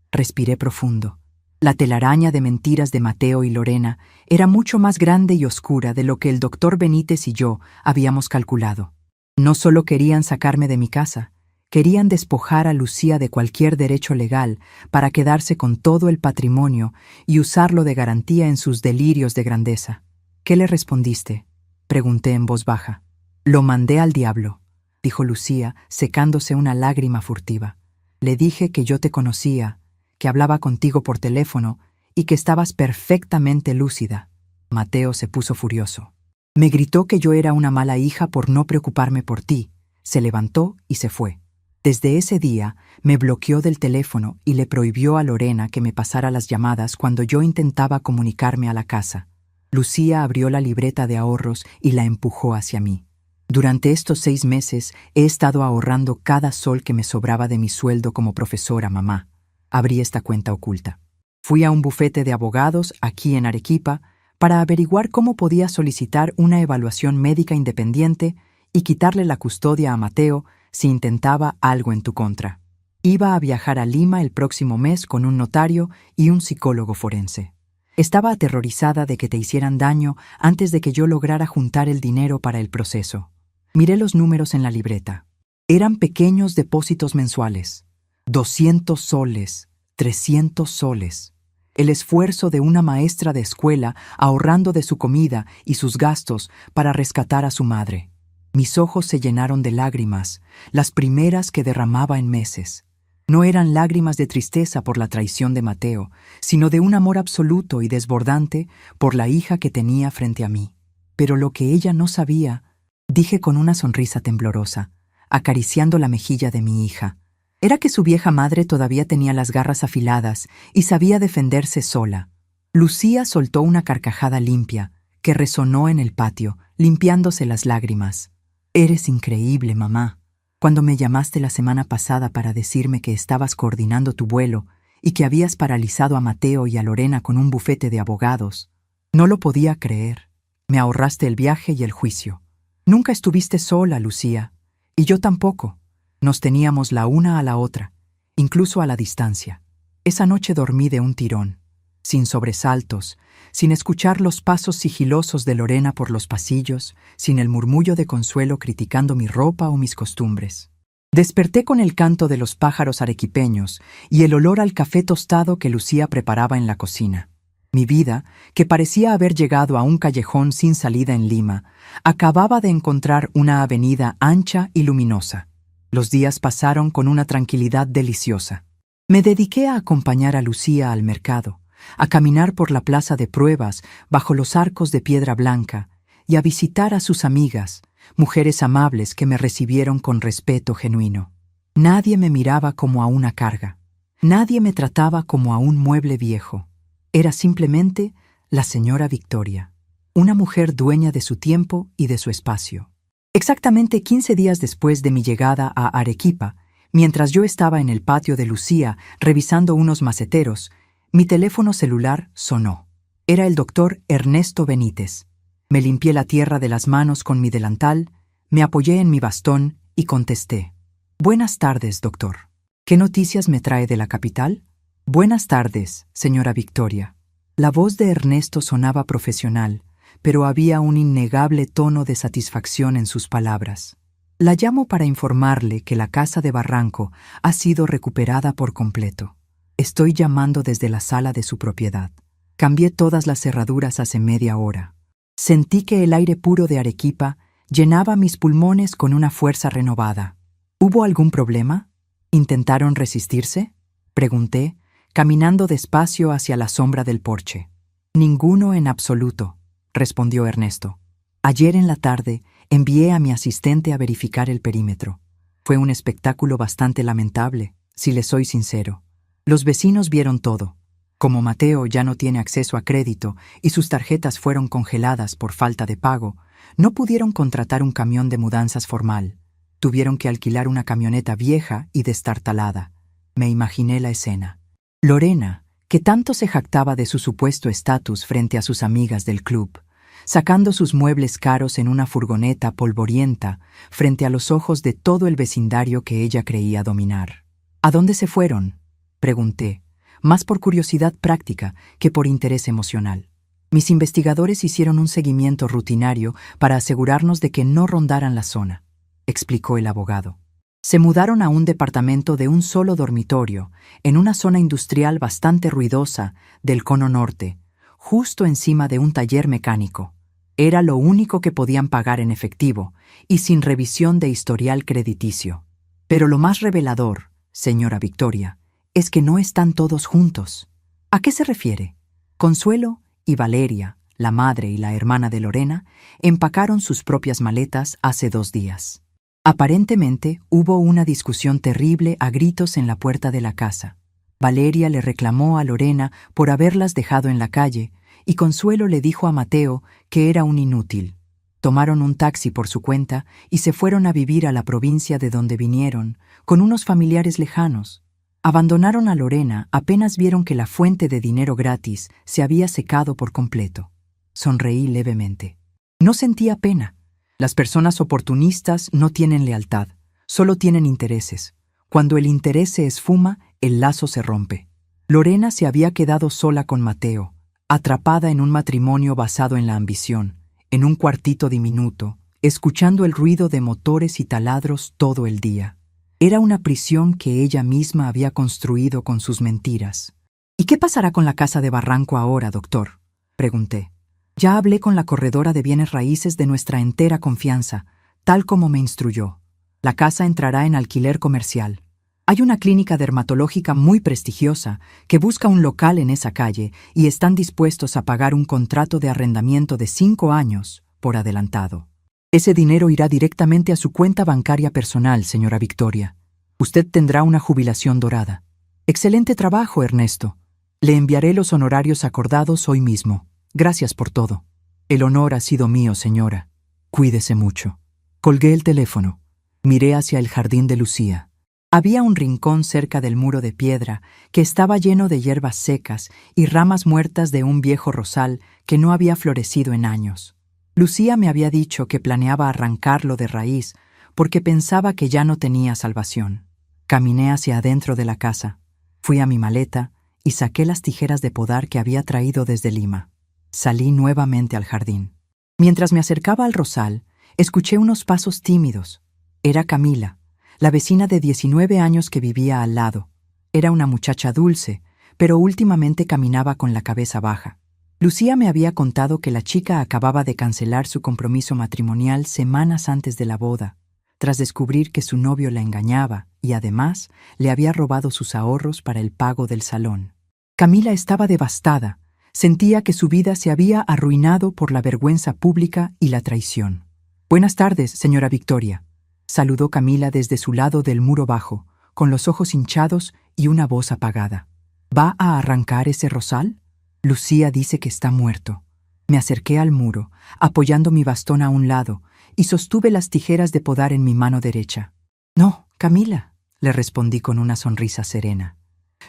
Respiré profundo. La telaraña de mentiras de Mateo y Lorena era mucho más grande y oscura de lo que el doctor Benítez y yo habíamos calculado. No solo querían sacarme de mi casa, querían despojar a Lucía de cualquier derecho legal para quedarse con todo el patrimonio y usarlo de garantía en sus delirios de grandeza. «¿Qué le respondiste?», pregunté en voz baja. «Lo mandé al diablo», dijo Lucía, secándose una lágrima furtiva. «Le dije que yo te conocía, que hablaba contigo por teléfono y que estabas perfectamente lúcida». Mateo se puso furioso. Me gritó que yo era una mala hija por no preocuparme por ti. Se levantó y se fue. Desde ese día me bloqueó del teléfono y le prohibió a Lorena que me pasara las llamadas cuando yo intentaba comunicarme a la casa. Lucía abrió la libreta de ahorros y la empujó hacia mí. Durante estos 6 meses he estado ahorrando cada sol que me sobraba de mi sueldo como profesora, mamá. Abrí esta cuenta oculta. Fui a un bufete de abogados aquí en Arequipa para averiguar cómo podía solicitar una evaluación médica independiente y quitarle la custodia a Mateo si intentaba algo en tu contra. Iba a viajar a Lima el próximo mes con un notario y un psicólogo forense. Estaba aterrorizada de que te hicieran daño antes de que yo lograra juntar el dinero para el proceso. Miré los números en la libreta. Eran pequeños depósitos mensuales. 200 soles, 300 soles. El esfuerzo de una maestra de escuela ahorrando de su comida y sus gastos para rescatar a su madre. Mis ojos se llenaron de lágrimas, las primeras que derramaba en meses. No eran lágrimas de tristeza por la traición de Mateo, sino de un amor absoluto y desbordante por la hija que tenía frente a mí. Pero lo que ella no sabía, dije con una sonrisa temblorosa, acariciando la mejilla de mi hija, era que su vieja madre todavía tenía las garras afiladas y sabía defenderse sola. Lucía soltó una carcajada limpia, que resonó en el patio, limpiándose las lágrimas. «Eres increíble, mamá. Cuando me llamaste la semana pasada para decirme que estabas coordinando tu vuelo y que habías paralizado a Mateo y a Lorena con un bufete de abogados, no lo podía creer. Me ahorraste el viaje y el juicio. Nunca estuviste sola, Lucía, y yo tampoco. Nos teníamos la una a la otra, incluso a la distancia. Esa noche dormí de un tirón, sin sobresaltos, sin escuchar los pasos sigilosos de Lorena por los pasillos, sin el murmullo de Consuelo criticando mi ropa o mis costumbres. Desperté con el canto de los pájaros arequipeños y el olor al café tostado que Lucía preparaba en la cocina. Mi vida, que parecía haber llegado a un callejón sin salida en Lima, acababa de encontrar una avenida ancha y luminosa. Los días pasaron con una tranquilidad deliciosa. Me dediqué a acompañar a Lucía al mercado, a caminar por la plaza de pruebas bajo los arcos de piedra blanca y a visitar a sus amigas, mujeres amables que me recibieron con respeto genuino. Nadie me miraba como a una carga. Nadie me trataba como a un mueble viejo. Era simplemente la señora Victoria, una mujer dueña de su tiempo y de su espacio. Exactamente 15 días después de mi llegada a Arequipa, mientras yo estaba en el patio de Lucía revisando unos maceteros, mi teléfono celular sonó. Era el doctor Ernesto Benítez. Me limpié la tierra de las manos con mi delantal, me apoyé en mi bastón y contesté. «Buenas tardes, doctor. ¿Qué noticias me trae de la capital?» «Buenas tardes, señora Victoria». La voz de Ernesto sonaba profesional, pero había un innegable tono de satisfacción en sus palabras. «La llamo para informarle que la casa de Barranco ha sido recuperada por completo. Estoy llamando desde la sala de su propiedad. Cambié todas las cerraduras hace media hora. Sentí que el aire puro de Arequipa llenaba mis pulmones con una fuerza renovada. ¿Hubo algún problema? ¿Intentaron resistirse?», pregunté, caminando despacio hacia la sombra del porche. «Ninguno en absoluto», respondió Ernesto. «Ayer en la tarde envié a mi asistente a verificar el perímetro. Fue un espectáculo bastante lamentable, si le soy sincero. Los vecinos vieron todo. Como Mateo ya no tiene acceso a crédito y sus tarjetas fueron congeladas por falta de pago, no pudieron contratar un camión de mudanzas formal. Tuvieron que alquilar una camioneta vieja y destartalada. Me imaginé la escena. Lorena, que tanto se jactaba de su supuesto estatus frente a sus amigas del club, sacando sus muebles caros en una furgoneta polvorienta frente a los ojos de todo el vecindario que ella creía dominar. «¿A dónde se fueron?», pregunté, más por curiosidad práctica que por interés emocional. Mis investigadores hicieron un seguimiento rutinario para asegurarnos de que no rondaran la zona, explicó el abogado. Se mudaron a un departamento de un solo dormitorio, en una zona industrial bastante ruidosa del Cono Norte, justo encima de un taller mecánico. Era lo único que podían pagar en efectivo y sin revisión de historial crediticio. Pero lo más revelador, señora Victoria, es que no están todos juntos. ¿A qué se refiere? Consuelo y Valeria, la madre y la hermana de Lorena, empacaron sus propias maletas hace 2 días. Aparentemente hubo una discusión terrible a gritos en la puerta de la casa. Valeria le reclamó a Lorena por haberlas dejado en la calle y Consuelo le dijo a Mateo que era un inútil. Tomaron un taxi por su cuenta y se fueron a vivir a la provincia de donde vinieron, con unos familiares lejanos. Abandonaron a Lorena apenas vieron que la fuente de dinero gratis se había secado por completo. Sonreí levemente. No sentía pena. Las personas oportunistas no tienen lealtad, solo tienen intereses. Cuando el interés se esfuma, el lazo se rompe. Lorena se había quedado sola con Mateo, atrapada en un matrimonio basado en la ambición, en un cuartito diminuto, escuchando el ruido de motores y taladros todo el día. Era una prisión que ella misma había construido con sus mentiras. «¿Y qué pasará con la casa de Barranco ahora, doctor?», pregunté. «Ya hablé con la corredora de bienes raíces de nuestra entera confianza, tal como me instruyó. La casa entrará en alquiler comercial. Hay una clínica dermatológica muy prestigiosa que busca un local en esa calle y están dispuestos a pagar un contrato de arrendamiento de 5 años por adelantado. Ese dinero irá directamente a su cuenta bancaria personal, señora Victoria. Usted tendrá una jubilación dorada. Excelente trabajo, Ernesto. Le enviaré los honorarios acordados hoy mismo. Gracias por todo. El honor ha sido mío, señora. Cuídese mucho. Colgué el teléfono. Miré hacia el jardín de Lucía. Había un rincón cerca del muro de piedra que estaba lleno de hierbas secas y ramas muertas de un viejo rosal que no había florecido en años. Lucía me había dicho que planeaba arrancarlo de raíz porque pensaba que ya no tenía salvación. Caminé hacia adentro de la casa. Fui a mi maleta y saqué las tijeras de podar que había traído desde Lima. Salí nuevamente al jardín. Mientras me acercaba al rosal, escuché unos pasos tímidos. Era Camila, la vecina de 19 años que vivía al lado. Era una muchacha dulce, pero últimamente caminaba con la cabeza baja. Lucía me había contado que la chica acababa de cancelar su compromiso matrimonial semanas antes de la boda, tras descubrir que su novio la engañaba y además le había robado sus ahorros para el pago del salón. Camila estaba devastada. Sentía que su vida se había arruinado por la vergüenza pública y la traición. «Buenas tardes, señora Victoria», saludó Camila desde su lado del muro bajo, con los ojos hinchados y una voz apagada. «¿Va a arrancar ese rosal? Lucía dice que está muerto». Me acerqué al muro, apoyando mi bastón a un lado, y sostuve las tijeras de podar en mi mano derecha. «No, Camila», le respondí con una sonrisa serena.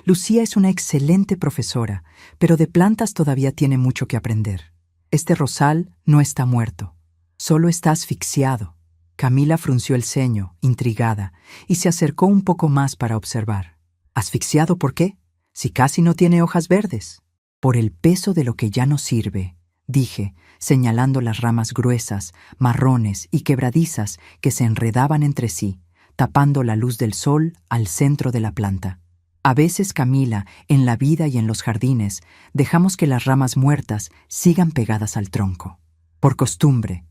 «Lucía es una excelente profesora, pero de plantas todavía tiene mucho que aprender. Este rosal no está muerto, solo está asfixiado». Camila frunció el ceño, intrigada, y se acercó un poco más para observar. «¿Asfixiado por qué? Si casi no tiene hojas verdes». «Por el peso de lo que ya no sirve», dije, señalando las ramas gruesas, marrones y quebradizas que se enredaban entre sí, tapando la luz del sol al centro de la planta. A veces, Camila, en la vida y en los jardines, dejamos que las ramas muertas sigan pegadas al tronco. Por costumbre,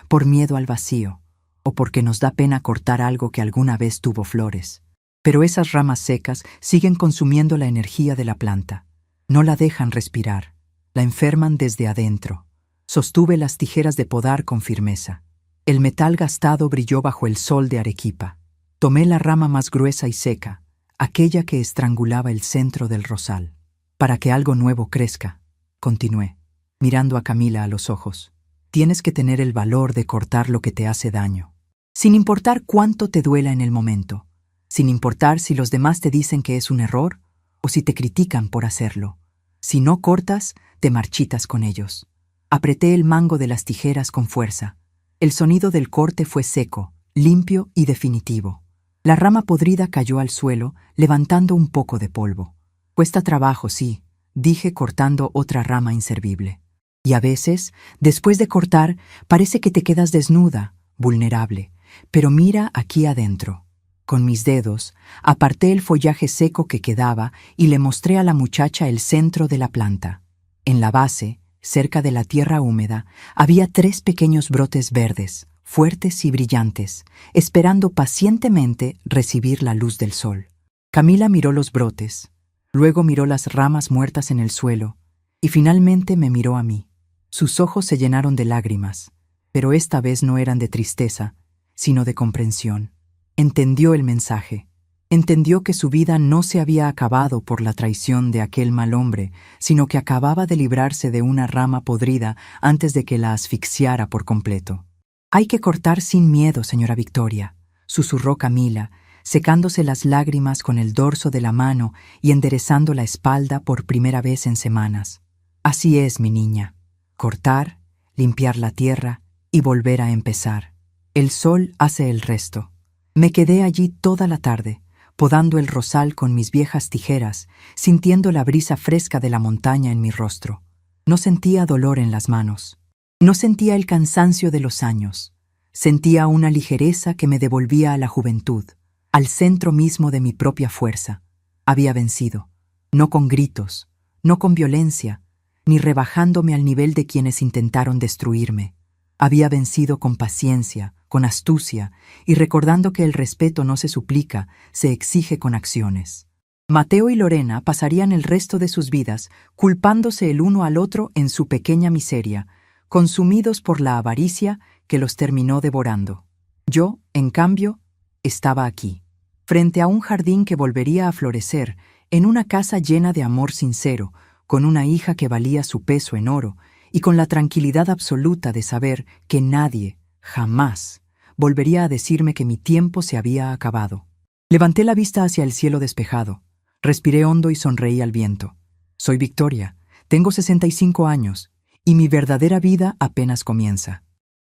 por miedo al vacío, o porque nos da pena cortar algo que alguna vez tuvo flores. Pero esas ramas secas siguen consumiendo la energía de la planta. No la dejan respirar, la enferman desde adentro. Sostuve las tijeras de podar con firmeza. El metal gastado brilló bajo el sol de Arequipa. Tomé la rama más gruesa y seca, aquella que estrangulaba el centro del rosal. «Para que algo nuevo crezca», continué, mirando a Camila a los ojos, «tienes que tener el valor de cortar lo que te hace daño, sin importar cuánto te duela en el momento, sin importar si los demás te dicen que es un error o si te critican por hacerlo. Si no cortas, te marchitas con ellos». Apreté el mango de las tijeras con fuerza. El sonido del corte fue seco, limpio y definitivo. La rama podrida cayó al suelo, levantando un poco de polvo. «Cuesta trabajo, sí», dije cortando otra rama inservible. «Y a veces, después de cortar, parece que te quedas desnuda, vulnerable. Pero mira aquí adentro». Con mis dedos, aparté el follaje seco que quedaba y le mostré a la muchacha el centro de la planta. En la base, cerca de la tierra húmeda, había 3 pequeños brotes verdes, fuertes y brillantes, esperando pacientemente recibir la luz del sol. Camila miró los brotes, luego miró las ramas muertas en el suelo y finalmente me miró a mí. Sus ojos se llenaron de lágrimas, pero esta vez no eran de tristeza, sino de comprensión. Entendió el mensaje. Entendió que su vida no se había acabado por la traición de aquel mal hombre, sino que acababa de librarse de una rama podrida antes de que la asfixiara por completo. «Hay que cortar sin miedo, señora Victoria», susurró Camila, secándose las lágrimas con el dorso de la mano y enderezando la espalda por primera vez en semanas. «Así es, mi niña. Cortar, limpiar la tierra y volver a empezar. El sol hace el resto». Me quedé allí toda la tarde, podando el rosal con mis viejas tijeras, sintiendo la brisa fresca de la montaña en mi rostro. No sentía dolor en las manos. No sentía el cansancio de los años. Sentía una ligereza que me devolvía a la juventud, al centro mismo de mi propia fuerza. Había vencido, no con gritos, no con violencia, ni rebajándome al nivel de quienes intentaron destruirme. Había vencido con paciencia, con astucia, y recordando que el respeto no se suplica, se exige con acciones. Mateo y Lorena pasarían el resto de sus vidas culpándose el uno al otro en su pequeña miseria, consumidos por la avaricia que los terminó devorando. Yo, en cambio, estaba aquí, frente a un jardín que volvería a florecer, en una casa llena de amor sincero, con una hija que valía su peso en oro, y con la tranquilidad absoluta de saber que nadie, jamás, volvería a decirme que mi tiempo se había acabado. Levanté la vista hacia el cielo despejado, respiré hondo y sonreí al viento. Soy Victoria, tengo 65 años, y mi verdadera vida apenas comienza.